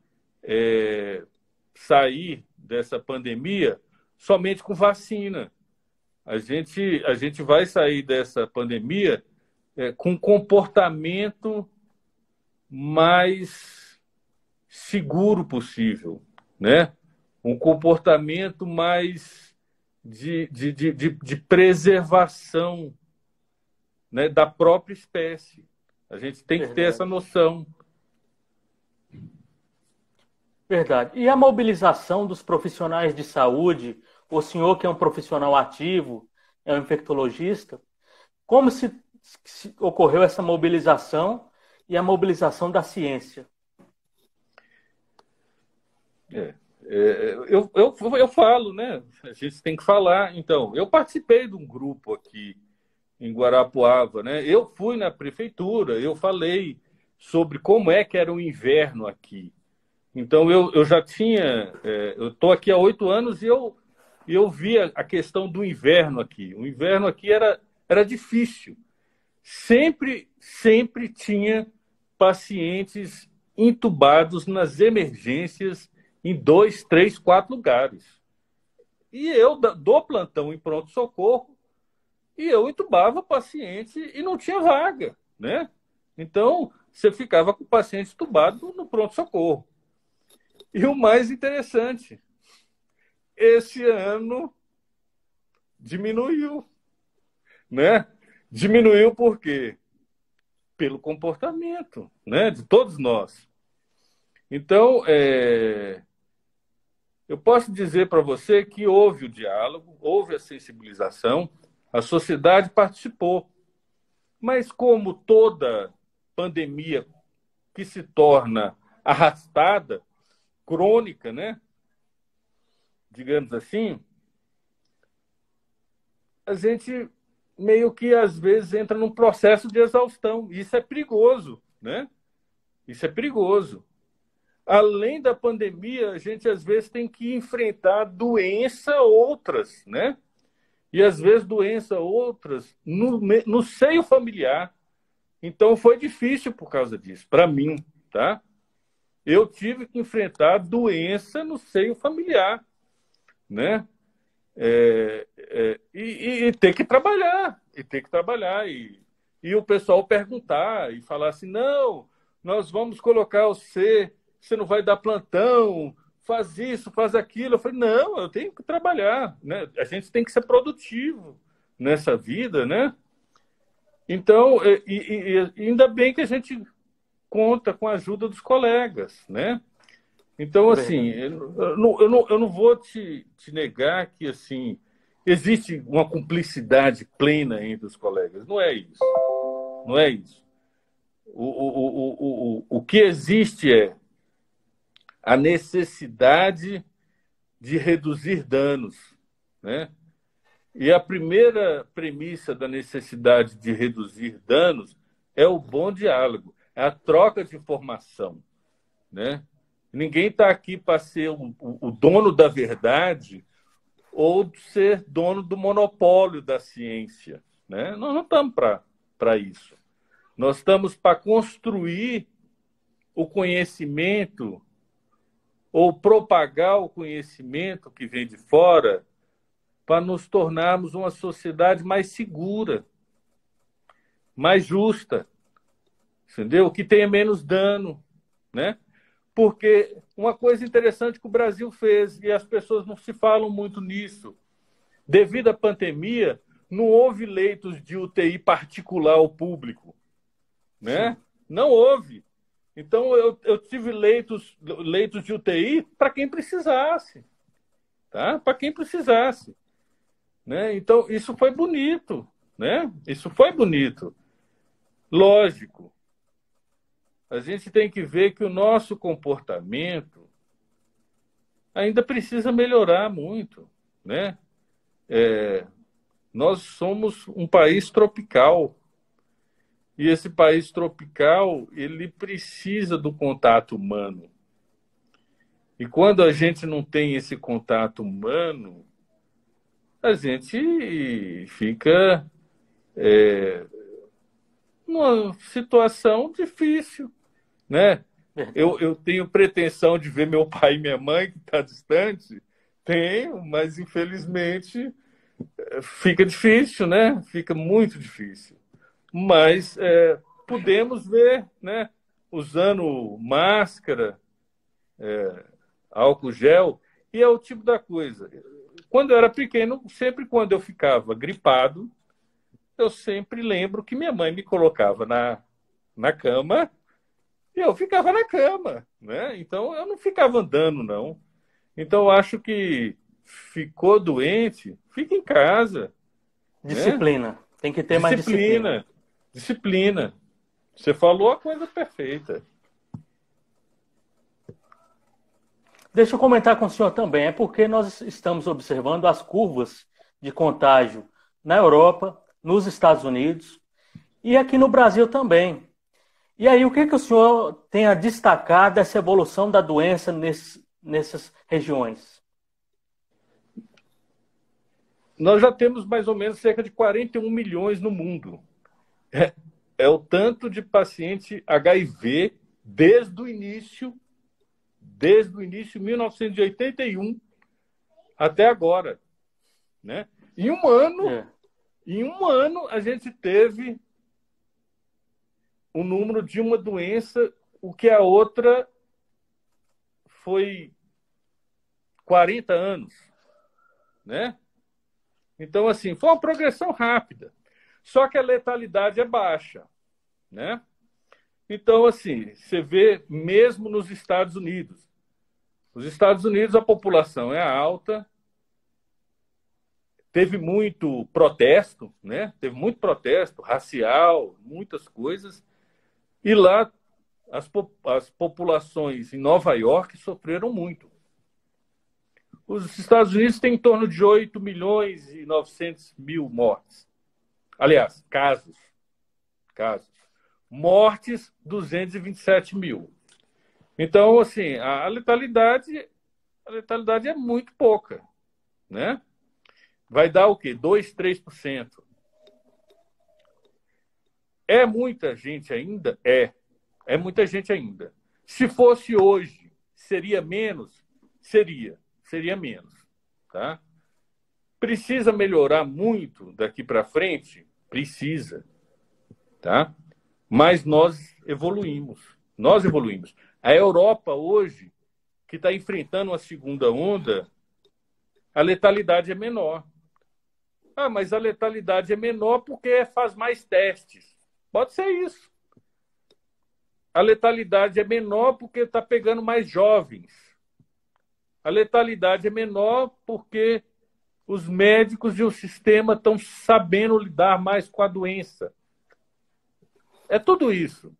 sair dessa pandemia somente com vacina. A gente vai sair dessa pandemia com um comportamento mais seguro possível, né? Um comportamento mais de preservação, né, da própria espécie. A gente tem que ter essa noção. Verdade. E a mobilização dos profissionais de saúde, o senhor que é um profissional ativo, é um infectologista, como se ocorreu essa mobilização e a mobilização da ciência? Eu falo, né? A gente tem que falar. Então, eu participei de um grupo aqui em Guarapuava, né? Eu fui na prefeitura, eu falei sobre como é que era o inverno aqui. Então, eu já tinha... eu estou aqui há 8 anos e eu vi a questão do inverno aqui. O inverno aqui era difícil. Sempre tinha pacientes entubados nas emergências em 2, 3, 4 lugares. E eu dou plantão em pronto-socorro e eu entubava paciente e não tinha vaga, né? Então, você ficava com o paciente entubado no pronto-socorro. E o mais interessante, esse ano diminuiu, né? Diminuiu por quê? Pelo comportamento, né? De todos nós. Então, eu posso dizer para você que houve o diálogo, houve a sensibilização, a sociedade participou. Mas como toda pandemia que se torna arrastada, crônica, né? Digamos assim, a gente meio que às vezes entra num processo de exaustão. Isso é perigoso, né? Isso é perigoso. Além da pandemia, a gente às vezes tem que enfrentar doenças outras, né? E às vezes doenças outras no seio familiar, Então foi difícil por causa disso, para mim, tá? Eu tive que enfrentar doença no seio familiar, né? E ter que trabalhar, e o pessoal perguntar e falar assim, não, nós vamos colocar você não vai dar plantão, faz isso, faz aquilo. Eu falei, não, eu tenho que trabalhar, né? A gente tem que ser produtivo nessa vida, né? Então, ainda bem que a gente conta com a ajuda dos colegas, né? Então, É assim, verdade. eu não vou te negar que assim existe uma cumplicidade plena entre os colegas. Não é isso. Não é isso. O que existe é a necessidade de reduzir danos, né? E a primeira premissa da necessidade de reduzir danos é o bom diálogo, é a troca de informação, né? Ninguém está aqui para ser o dono da verdade ou ser dono do monopólio da ciência, né? Nós não estamos para isso. Nós estamos para construir o conhecimento ou propagar o conhecimento que vem de fora para nos tornarmos uma sociedade mais segura, mais justa, entendeu? Que tenha menos dano, né? Porque uma coisa interessante que o Brasil fez, e as pessoas não se falam muito nisso, devido à pandemia, não houve leitos de UTI particular ao público, Sim. né? Não houve. Então, eu tive leitos de UTI para quem precisasse, tá? Para quem precisasse, né? Então, isso foi bonito, né? Isso foi bonito. Lógico, a gente tem que ver que o nosso comportamento ainda precisa melhorar muito, né? Nós somos um país tropical e esse país tropical ele precisa do contato humano. E quando a gente não tem esse contato humano, a gente fica numa situação difícil, né? Verdade. Eu tenho pretensão de ver meu pai e minha mãe, que está distante, tenho, mas infelizmente fica difícil, né? Fica muito difícil. Mas podemos ver, né? Usando máscara, álcool gel, e é o tipo da coisa. Quando eu era pequeno, sempre quando eu ficava gripado, eu sempre lembro que minha mãe me colocava na cama e eu ficava na cama, né? Então eu não ficava andando, não. Então eu acho que ficou doente, fica em casa, né? Disciplina. Tem que ter mais disciplina. Disciplina, disciplina. Você falou a coisa perfeita. Deixa eu comentar com o senhor também. É porque nós estamos observando as curvas de contágio na Europa, nos Estados Unidos e aqui no Brasil também. E aí, o que, que o senhor tem a destacar dessa evolução da doença nessas regiões? Nós já temos mais ou menos cerca de 41 milhões no mundo. É o tanto de paciente HIV desde o início de 1981 até agora, né? Em um ano, É, em um ano a gente teve o número de uma doença, o que a outra foi 40 anos, né? Então, assim, foi uma progressão rápida. Só que a letalidade é baixa, né? Então, assim, você vê mesmo nos Estados Unidos. Nos Estados Unidos a população é alta, teve muito protesto, né? Teve muito protesto racial, muitas coisas. E lá as populações em Nova York sofreram muito. Os Estados Unidos têm em torno de 8 milhões e 900 mil mortes. Aliás, casos. Mortes, 227 mil. Então, assim, a letalidade é muito pouca, né? Vai dar o quê? 2, 3%. É muita gente ainda? É muita gente ainda. Se fosse hoje, seria menos? Seria menos, tá? Precisa melhorar muito daqui para frente? Precisa, tá? Mas nós evoluímos. A Europa hoje, que está enfrentando a segunda onda, a letalidade é menor. Ah, mas a letalidade é menor porque faz mais testes. Pode ser isso. A letalidade é menor porque está pegando mais jovens. A letalidade é menor porque os médicos e o sistema estão sabendo lidar mais com a doença. É tudo isso.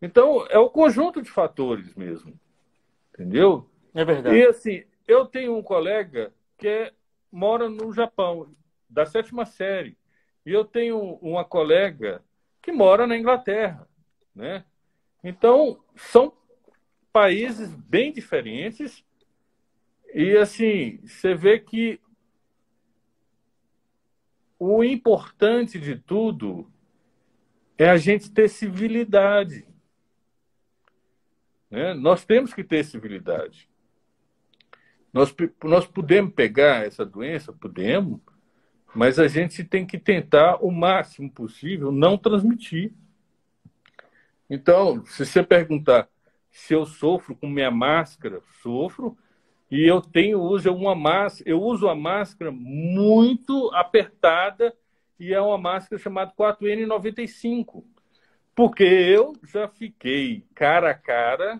Então, é o conjunto de fatores mesmo. Entendeu? É E verdade. assim, eu tenho um colega que mora no Japão, da 7ª série. E eu tenho uma colega que mora na Inglaterra, né? Então, são países bem diferentes e, assim, você vê que o importante de tudo é a gente ter civilidade, né? Nós temos que ter civilidade. Nós podemos pegar essa doença? Podemos, mas a gente tem que tentar, o máximo possível, não transmitir. Então, se você perguntar se eu sofro com minha máscara, sofro, e eu uso a máscara muito apertada e é uma máscara chamada 4N95, porque eu já fiquei cara a cara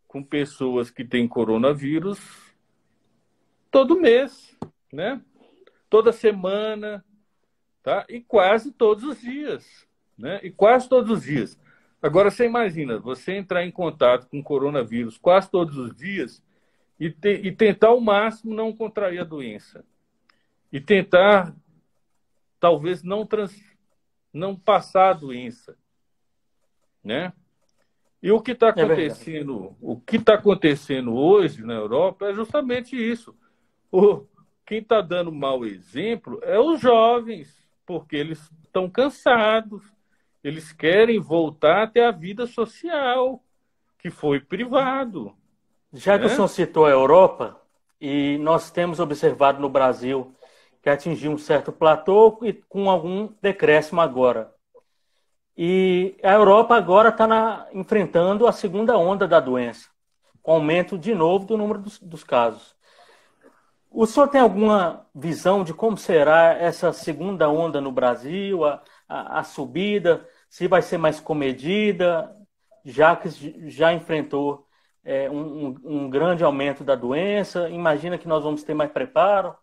com pessoas que têm coronavírus todo mês, né? Toda semana, tá? E quase todos os dias, né? E quase todos os dias. Agora, você imagina, você entrar em contato com coronavírus quase todos os dias e tentar ao máximo não contrair a doença. E tentar, talvez, não passar a doença, né? E É verdade. o que está acontecendo hoje na Europa é justamente isso. O, quem está dando mau exemplo é os jovens, porque eles estão cansados, eles querem voltar a ter a vida social, que foi privado, Já que o né? senhor citou a Europa, e nós temos observado no Brasil que atingiu um certo platô e com algum decréscimo agora. E a Europa agora está enfrentando a segunda onda da doença, com aumento de novo do número dos casos. O senhor tem alguma visão de como será essa segunda onda no Brasil, a subida, se vai ser mais comedida, já que já enfrentou um grande aumento da doença? Imagina que nós vamos ter mais preparo?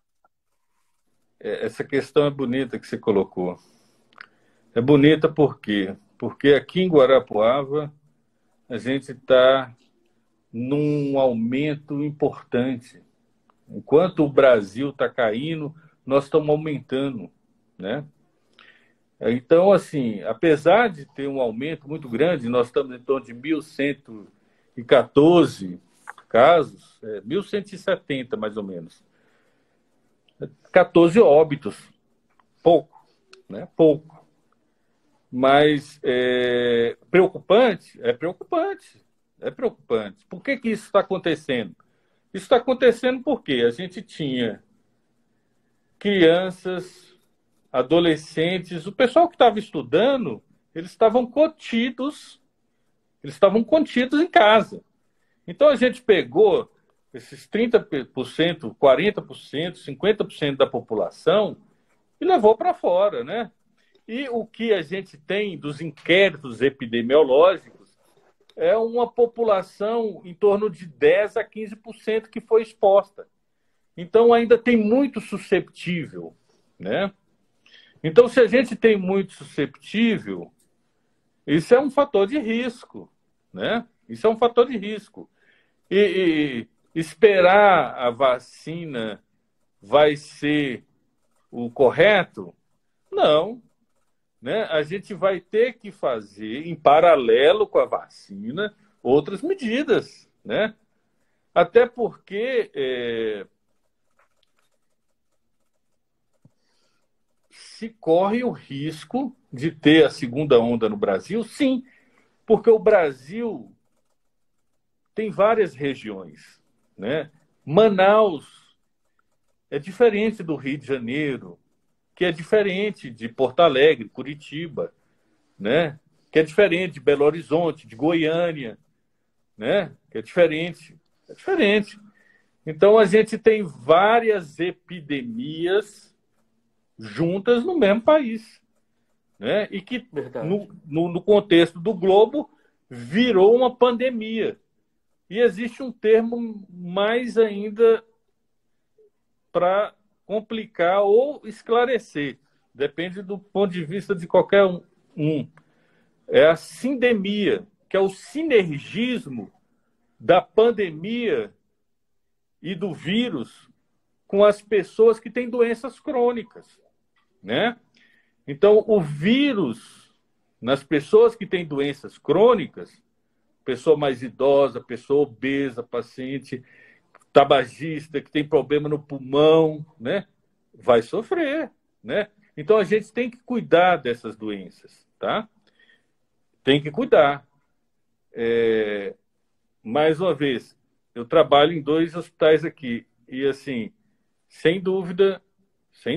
Essa questão é bonita que você colocou. É bonita por quê? Porque aqui em Guarapuava a gente está num aumento importante. Enquanto o Brasil está caindo, nós estamos aumentando, né? Então, assim, apesar de ter um aumento muito grande, nós estamos em torno de 1.114 casos, 1.170 mais ou menos. 14 óbitos, pouco, né? Pouco. Mas preocupante? É preocupante. É preocupante. Por que isso está acontecendo? Isso está acontecendo porque a gente tinha crianças, adolescentes, o pessoal que estava estudando, eles estavam contidos em casa. Então a gente pegou esses 30%, 40%, 50% da população e levou para fora, né? E o que a gente tem dos inquéritos epidemiológicos é uma população em torno de 10 a 15% que foi exposta. Então ainda tem muito susceptível, né? Então, se a gente tem muito susceptível, isso é um fator de risco, né? Isso é um fator de risco. E esperar a vacina vai ser o correto? Não, né? A gente vai ter que fazer, em paralelo com a vacina, outras medidas, né? Até porque se corre o risco de ter a segunda onda no Brasil? Sim, porque o Brasil tem várias regiões, né? Manaus é diferente do Rio de Janeiro, que é diferente de Porto Alegre, Curitiba, né? Que é diferente de Belo Horizonte, de Goiânia, né? Que é diferente. É diferente. Então, a gente tem várias epidemias juntas no mesmo país, né? E que, no contexto do globo, virou uma pandemia. E existe um termo mais ainda para complicar ou esclarecer, depende do ponto de vista de qualquer um. É a sindemia, que é o sinergismo da pandemia e do vírus com as pessoas que têm doenças crônicas, né? Então, o vírus nas pessoas que têm doenças crônicas, pessoa mais idosa, pessoa obesa, paciente tabagista, que tem problema no pulmão, né? Vai sofrer, né? Então, a gente tem que cuidar dessas doenças, tá? Tem que cuidar. Mais uma vez, eu trabalho em 2 hospitais aqui e, assim, sem dúvida, se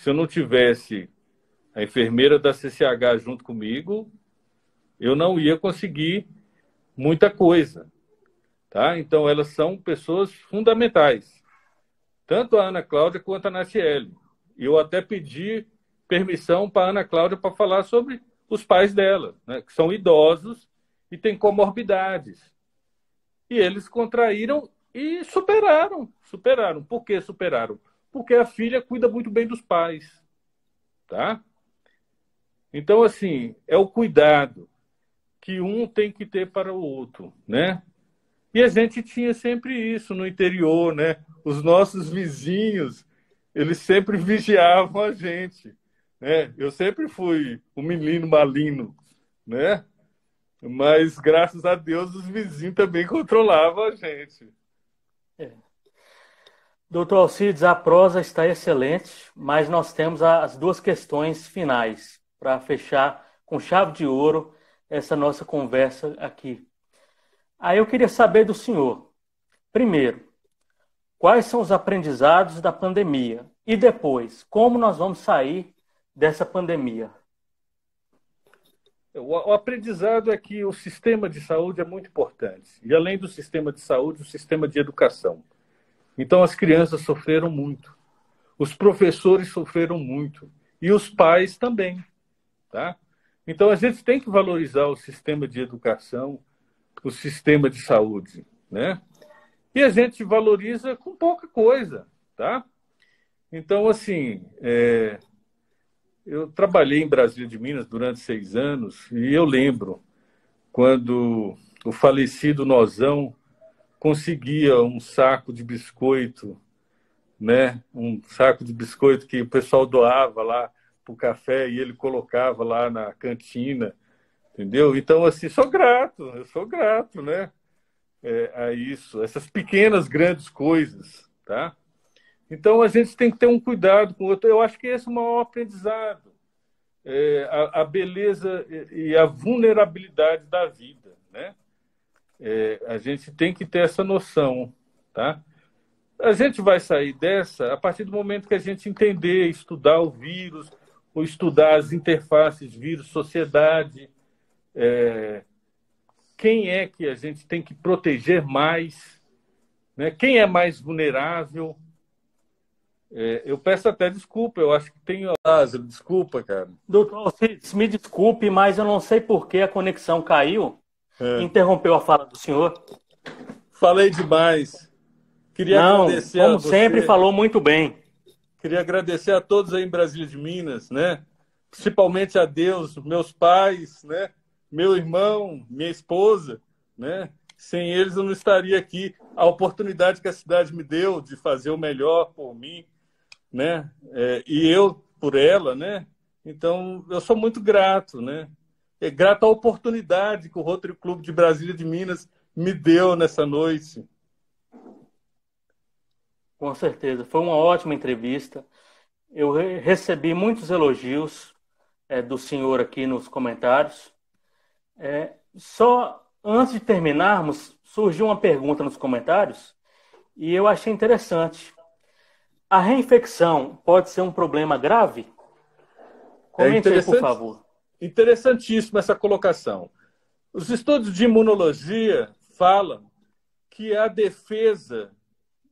eu não tivesse a enfermeira da CCH junto comigo, eu não ia conseguir muita coisa, tá? Então, elas são pessoas fundamentais, tanto a Ana Cláudia quanto a Natiele. Eu até pedi permissão para a Ana Cláudia para falar sobre os pais dela, né, que são idosos e têm comorbidades. E eles contraíram e superaram. Superaram. Por que superaram? Porque a filha cuida muito bem dos pais, tá? Então, assim, é o cuidado que um tem que ter para o outro, né? E a gente tinha sempre isso no interior, né? Os nossos vizinhos, eles sempre vigiavam a gente, né? Eu sempre fui um menino malino, né? Mas, graças a Deus, os vizinhos também controlavam a gente. É. Doutor Alcides, a prosa está excelente, mas nós temos as 2 questões finais para fechar com chave de ouro essa nossa conversa aqui. Aí eu queria saber do senhor, primeiro, quais são os aprendizados da pandemia? E depois, como nós vamos sair dessa pandemia? O aprendizado é que o sistema de saúde é muito importante. E, além do sistema de saúde, o sistema de educação. Então, as crianças sofreram muito. Os professores sofreram muito. E os pais também, tá? Então, a gente tem que valorizar o sistema de educação, o sistema de saúde, né? E a gente valoriza com pouca coisa, tá? Então, assim, eu trabalhei em Brasília de Minas durante 6 anos e eu lembro quando o falecido Nozão conseguia um saco de biscoito, né? Um saco de biscoito que o pessoal doava lá para o café e ele colocava lá na cantina, entendeu? Então, assim, eu sou grato, né? A isso, essas pequenas, grandes coisas, tá? Então, a gente tem que ter um cuidado com o outro. Eu acho que esse é o maior aprendizado. A beleza e a vulnerabilidade da vida, né? A gente tem que ter essa noção, tá? A gente vai sair dessa a partir do momento que a gente entender, estudar o vírus, ou estudar as interfaces vírus-sociedade, quem é que a gente tem que proteger mais, né? Quem é mais vulnerável. Eu peço até desculpa, eu acho que tem... Lázaro, desculpa, cara. Doutor Alcides, me desculpe, mas eu não sei por que a conexão caiu e interrompeu a fala do senhor. Falei demais. Queria agradecer como a você. sempre, falou muito bem. Queria agradecer a todos aí em Brasília de Minas, né? Principalmente a Deus, meus pais, né? Meu irmão, minha esposa, né? Sem eles eu não estaria aqui. A oportunidade que a cidade me deu de fazer o melhor por mim, né? E eu por ela, né? Então, eu sou muito grato, né? Grato à oportunidade que o Rotary Clube de Brasília de Minas me deu nessa noite. Com certeza, foi uma ótima entrevista. Eu recebi muitos elogios do senhor aqui nos comentários. Só antes de terminarmos, surgiu uma pergunta nos comentários e eu achei interessante. A reinfecção pode ser um problema grave? Comente aí, por favor. Interessantíssima essa colocação. Os estudos de imunologia falam que a defesa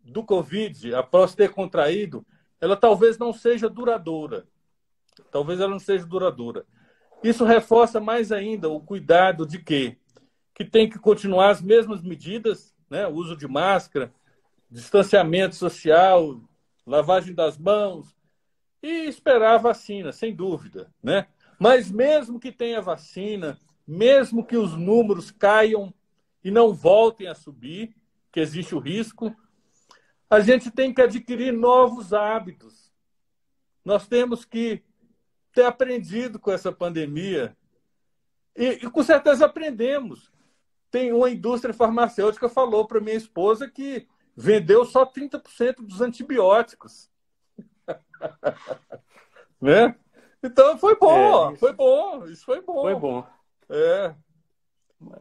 do Covid, após ter contraído, ela talvez não seja duradoura. Talvez ela não seja duradoura. Isso reforça mais ainda o cuidado de quê? Que tem que continuar as mesmas medidas, né? O uso de máscara, distanciamento social, lavagem das mãos e esperar a vacina, sem dúvida, né? Mas mesmo que tenha vacina, mesmo que os números caiam e não voltem a subir, que existe o risco, a gente tem que adquirir novos hábitos. Nós temos que ter aprendido com essa pandemia e com certeza aprendemos. Tem uma indústria farmacêutica que falou para minha esposa que vendeu só 30% dos antibióticos. Né? Então foi bom, foi bom, isso foi bom. Foi bom. É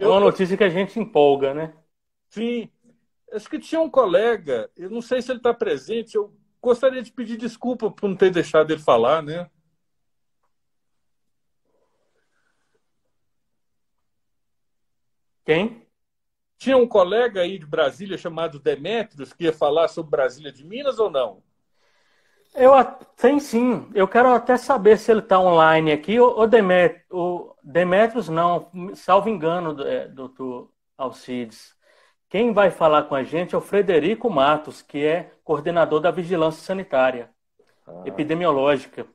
uma notícia que a gente empolga, né? Sim. Acho que tinha um colega, eu não sei se ele está presente, eu gostaria de pedir desculpa por não ter deixado ele falar, né? Quem? Tinha um colega aí de Brasília chamado Demétrios que ia falar sobre Brasília de Minas ou não? Tem sim. Eu quero até saber se ele está online aqui. O Demétrios não, salvo engano, doutor Alcides. Quem vai falar com a gente é o Frederico Matos, que é coordenador da Vigilância Sanitária Epidemiológica.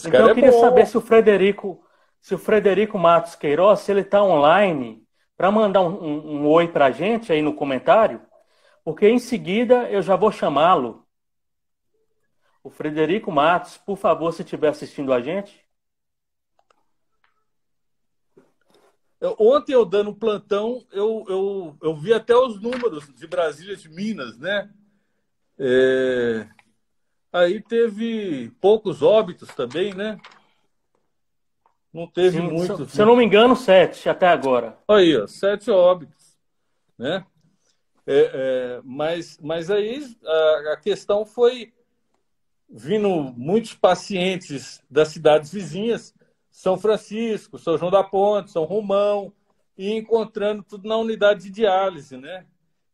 Então eu queria saber se o Frederico Matos Queiroz, se ele está online, para mandar um oi para a gente aí no comentário, porque em seguida eu já vou chamá-lo. O Frederico Matos, por favor, se estiver assistindo a gente. Ontem eu dando um plantão, eu vi até os números de Brasília de Minas, né? Aí teve poucos óbitos também, né? Não teve muitos. Se eu não me engano, 7 até agora. Aí, ó, 7 óbitos, né? Mas aí a questão foi vindo muitos pacientes das cidades vizinhas, São Francisco, São João da Ponte, São Romão, e encontrando tudo na unidade de diálise, né?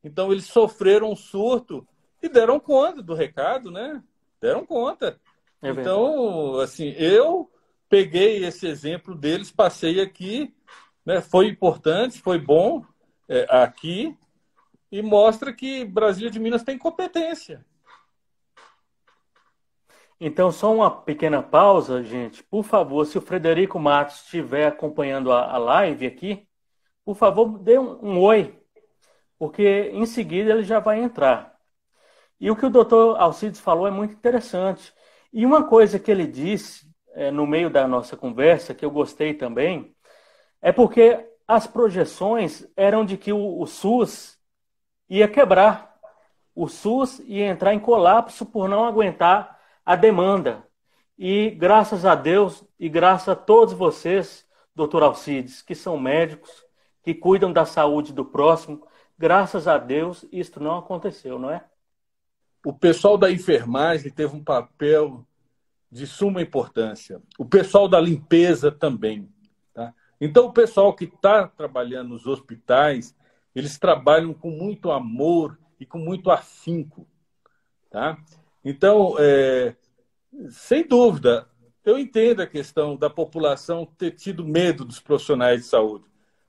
Então eles sofreram um surto e deram conta do recado, né? Deram conta. Então, assim, eu peguei esse exemplo deles, passei aqui, né? Foi importante, foi bom aqui, e mostra que Brasília de Minas tem competência. Então, só uma pequena pausa, gente. Por favor, se o Frederico Matos estiver acompanhando a live aqui, por favor, dê um oi, porque em seguida ele já vai entrar. E o que o doutor Alcides falou é muito interessante. E uma coisa que ele disse no meio da nossa conversa, que eu gostei também, é porque as projeções eram de que o SUS ia quebrar. O SUS ia entrar em colapso por não aguentar a demanda. E graças a Deus e graças a todos vocês, doutor Alcides, que são médicos, que cuidam da saúde do próximo, graças a Deus isto não aconteceu, não é? O pessoal da enfermagem teve um papel de suma importância. O pessoal da limpeza também. Tá? Então, o pessoal que está trabalhando nos hospitais, eles trabalham com muito amor e com muito afinco. Tá? Então, sem dúvida, eu entendo a questão da população ter tido medo dos profissionais de saúde,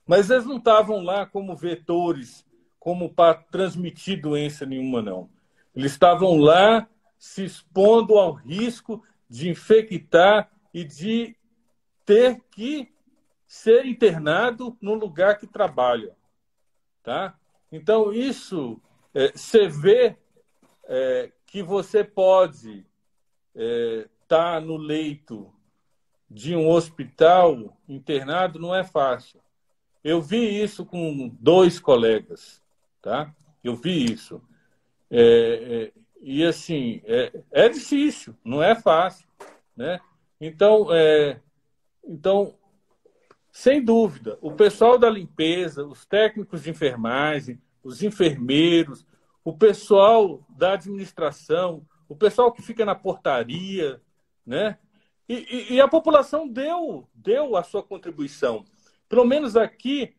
mas eles não estavam lá como vetores, como para transmitir doença nenhuma, não. Eles estavam lá se expondo ao risco de infectar e de ter que ser internado no lugar que trabalham. Tá? Então, isso, você vê que você pode estar no leito de um hospital internado, não é fácil. Eu vi isso com 2 colegas. Tá? Eu vi isso. E assim, é difícil, não é fácil, né? Então, então, sem dúvida, o pessoal da limpeza, os técnicos de enfermagem, os enfermeiros, o pessoal da administração, o pessoal que fica na portaria, né? E a população deu a sua contribuição. Pelo menos aqui,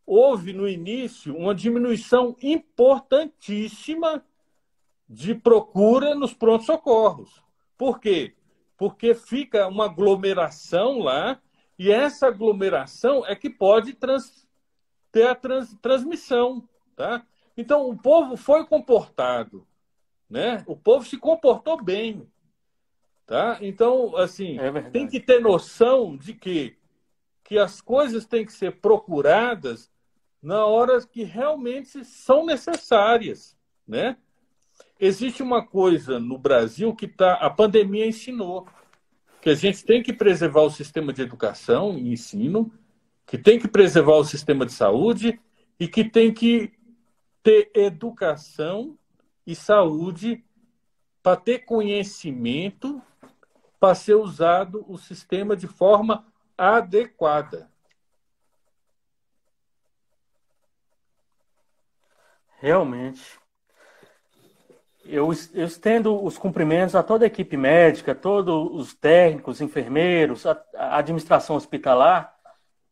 houve no início uma diminuição importantíssima de procura nos prontos-socorros. Por quê? Porque fica uma aglomeração lá, e essa aglomeração é que pode ter a transmissão. Tá? Então, o povo foi comportado, né? O povo se comportou bem. Tá? Então, assim, tem que ter noção de que as coisas têm que ser procuradas na hora que realmente são necessárias, né? Existe uma coisa no Brasil que a pandemia ensinou, que a gente tem que preservar o sistema de educação e ensino, que tem que preservar o sistema de saúde e que tem que ter educação e saúde para ter conhecimento, para ser usado o sistema de forma adequada. Realmente. Eu estendo os cumprimentos a toda a equipe médica, todos os técnicos, enfermeiros, a administração hospitalar,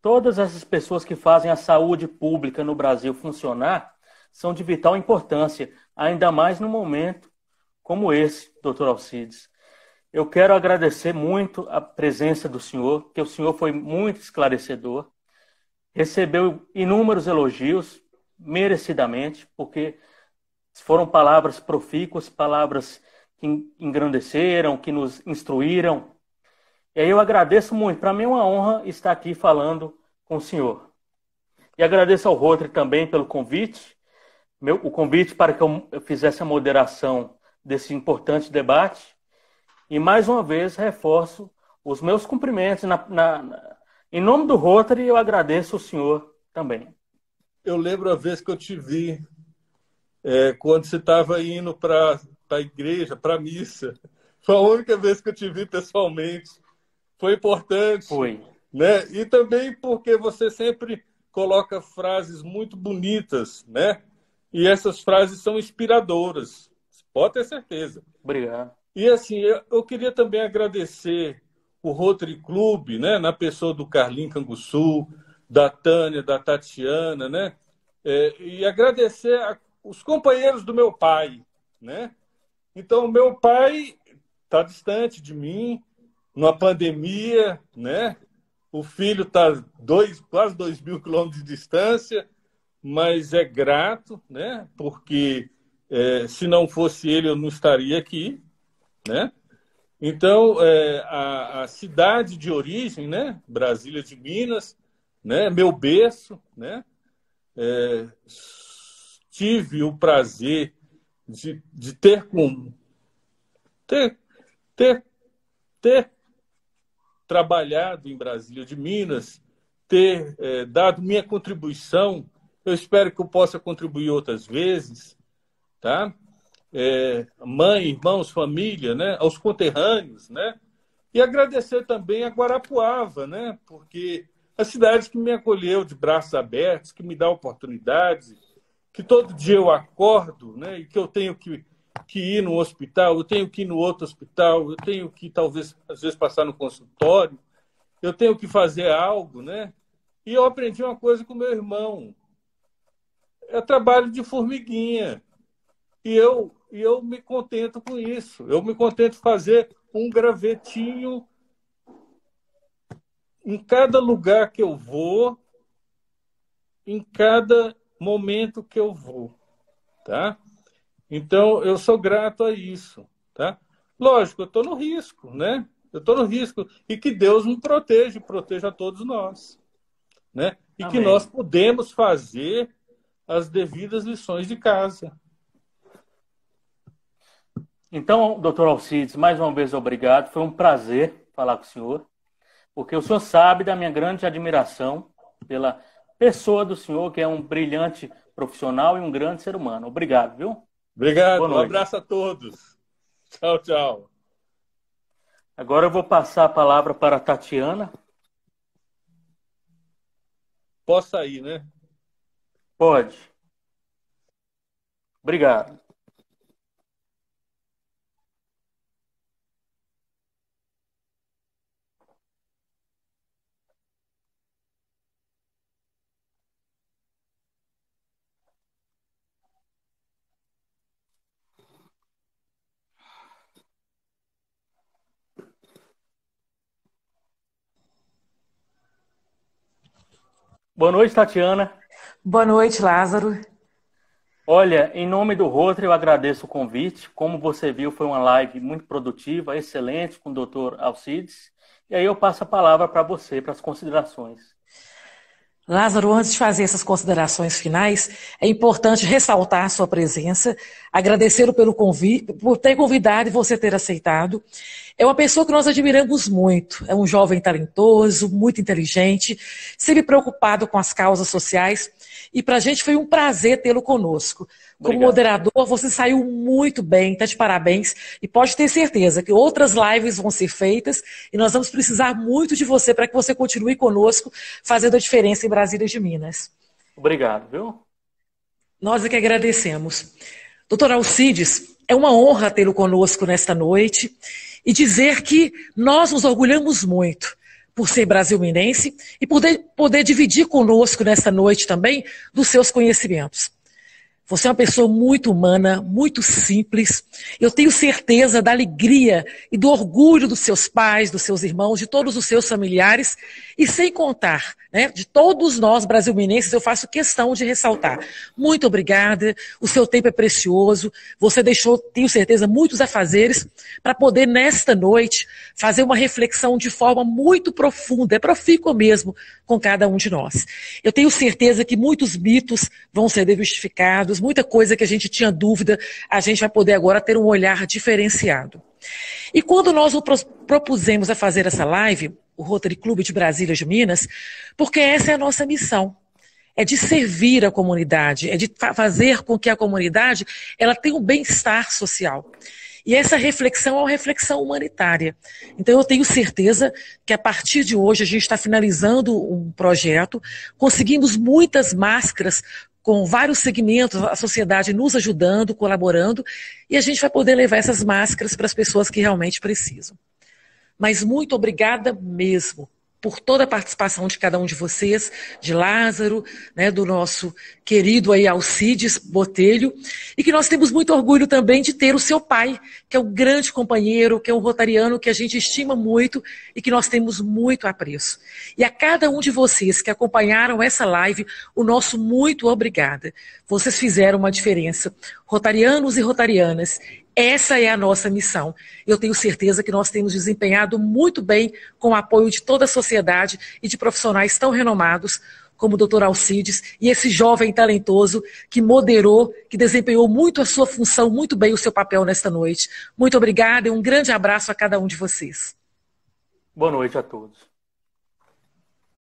todas essas pessoas que fazem a saúde pública no Brasil funcionar são de vital importância, ainda mais num momento como esse, doutor Alcides. Eu quero agradecer muito a presença do senhor, porque o senhor foi muito esclarecedor, recebeu inúmeros elogios, merecidamente, porque foram palavras profícuas, palavras que engrandeceram, que nos instruíram. E aí eu agradeço muito. Para mim é uma honra estar aqui falando com o senhor. E agradeço ao Rotary também pelo convite, o convite para que eu fizesse a moderação desse importante debate. E mais uma vez reforço os meus cumprimentos. Em nome do Rotary, eu agradeço o senhor também. Eu lembro a vez que eu te vi, quando você estava indo para a igreja, para a missa. Foi a única vez que eu te vi pessoalmente. Foi importante. Foi. Né? E também porque você sempre coloca frases muito bonitas, né? E essas frases são inspiradoras. Pode ter certeza. Obrigado. E assim, eu queria também agradecer o Rotary Club, né? Na pessoa do Carlinhos Canguçu, da Tânia, da Tatiana, né? E agradecer os companheiros do meu pai, né? Então, meu pai está distante de mim, numa pandemia, né? O filho está quase 2.000 quilômetros de distância, mas é grato, né? Porque se não fosse ele, eu não estaria aqui, né? Então, a cidade de origem, né? Brasília de Minas, né? Meu berço, né? Tive o prazer de ter trabalhado em Brasília de Minas, ter dado minha contribuição. Eu espero que eu possa contribuir outras vezes, tá? Mãe, irmãos, família, né? Aos conterrâneos, né? E agradecer também a Guarapuava, né? Porque a cidade que me acolheu de braços abertos, que me dá oportunidades, que todo dia eu acordo, né? E que eu tenho que ir no hospital, eu tenho que ir no outro hospital, eu tenho que, talvez, às vezes, passar no consultório, eu tenho que fazer algo, né? E eu aprendi uma coisa com meu irmão. É trabalho de formiguinha. E eu me contento com isso. Eu me contento fazer um gravetinho em cada lugar que eu vou, em cada momento que eu vou, tá? Então, eu sou grato a isso, tá? Lógico, eu estou no risco, né? Eu estou no risco. E que Deus me proteja a todos nós, né? E Amém. Que nós podemos fazer as devidas lições de casa. Então, doutor Alcides, mais uma vez obrigado. Foi um prazer falar com o senhor, porque o senhor sabe da minha grande admiração pela pessoa do senhor, que é um brilhante profissional e um grande ser humano. Obrigado, viu? Obrigado, um abraço a todos. Tchau, tchau. Agora eu vou passar a palavra para a Tatiana. Posso sair, né? Pode. Obrigado. Boa noite, Tatiana. Boa noite, Lázaro. Olha, em nome do Rotary, eu agradeço o convite. Como você viu, foi uma live muito produtiva, excelente, com o Dr. Alcides. E aí eu passo a palavra para você, para as considerações. Lázaro, antes de fazer essas considerações finais, é importante ressaltar a sua presença, agradecê-lo pelo convite, por ter convidado e você ter aceitado. É uma pessoa que nós admiramos muito, é um jovem talentoso, muito inteligente, sempre preocupado com as causas sociais, e para a gente foi um prazer tê-lo conosco. Como Obrigado. moderador, você saiu muito bem, está de parabéns, e pode ter certeza que outras lives vão ser feitas, e nós vamos precisar muito de você para que você continue conosco, fazendo a diferença em Brasília de Minas. Obrigado, viu? Nós é que agradecemos. Doutor Alcides, é uma honra tê-lo conosco nesta noite e dizer que nós nos orgulhamos muito por ser brasil-minense e poder dividir conosco nesta noite também dos seus conhecimentos. Você é uma pessoa muito humana, muito simples. Eu tenho certeza da alegria e do orgulho dos seus pais, dos seus irmãos, de todos os seus familiares. E sem contar, né, de todos nós brasil-minenses, eu faço questão de ressaltar. Muito obrigada, o seu tempo é precioso. Você deixou, tenho certeza, muitos afazeres para poder, nesta noite, fazer uma reflexão de forma muito profunda, é profícua mesmo, com cada um de nós. Eu tenho certeza que muitos mitos vão ser desmistificados, muita coisa que a gente tinha dúvida, a gente vai poder agora ter um olhar diferenciado. E quando nós nos propusemos a fazer essa live, o Rotary Clube de Brasília de Minas, porque essa é a nossa missão. É de servir a comunidade, é de fazer com que a comunidade ela tenha um bem-estar social. E essa reflexão é uma reflexão humanitária. Então eu tenho certeza que a partir de hoje a gente está finalizando um projeto, conseguimos muitas máscaras com vários segmentos, a sociedade nos ajudando, colaborando, e a gente vai poder levar essas máscaras para as pessoas que realmente precisam. Mas muito obrigada mesmo por toda a participação de cada um de vocês, de Lázaro, né, do nosso querido aí Alcides Botelho, e que nós temos muito orgulho também de ter o seu pai, que é um grande companheiro, que é um rotariano que a gente estima muito e que nós temos muito apreço. E a cada um de vocês que acompanharam essa live, o nosso muito obrigada. Vocês fizeram uma diferença. Rotarianos e rotarianas, essa é a nossa missão. Eu tenho certeza que nós temos desempenhado muito bem com o apoio de toda a sociedade e de profissionais tão renomados como o Dr. Alcides e esse jovem talentoso que moderou, que desempenhou muito a sua função, muito bem o seu papel nesta noite. Muito obrigada e um grande abraço a cada um de vocês. Boa noite a todos.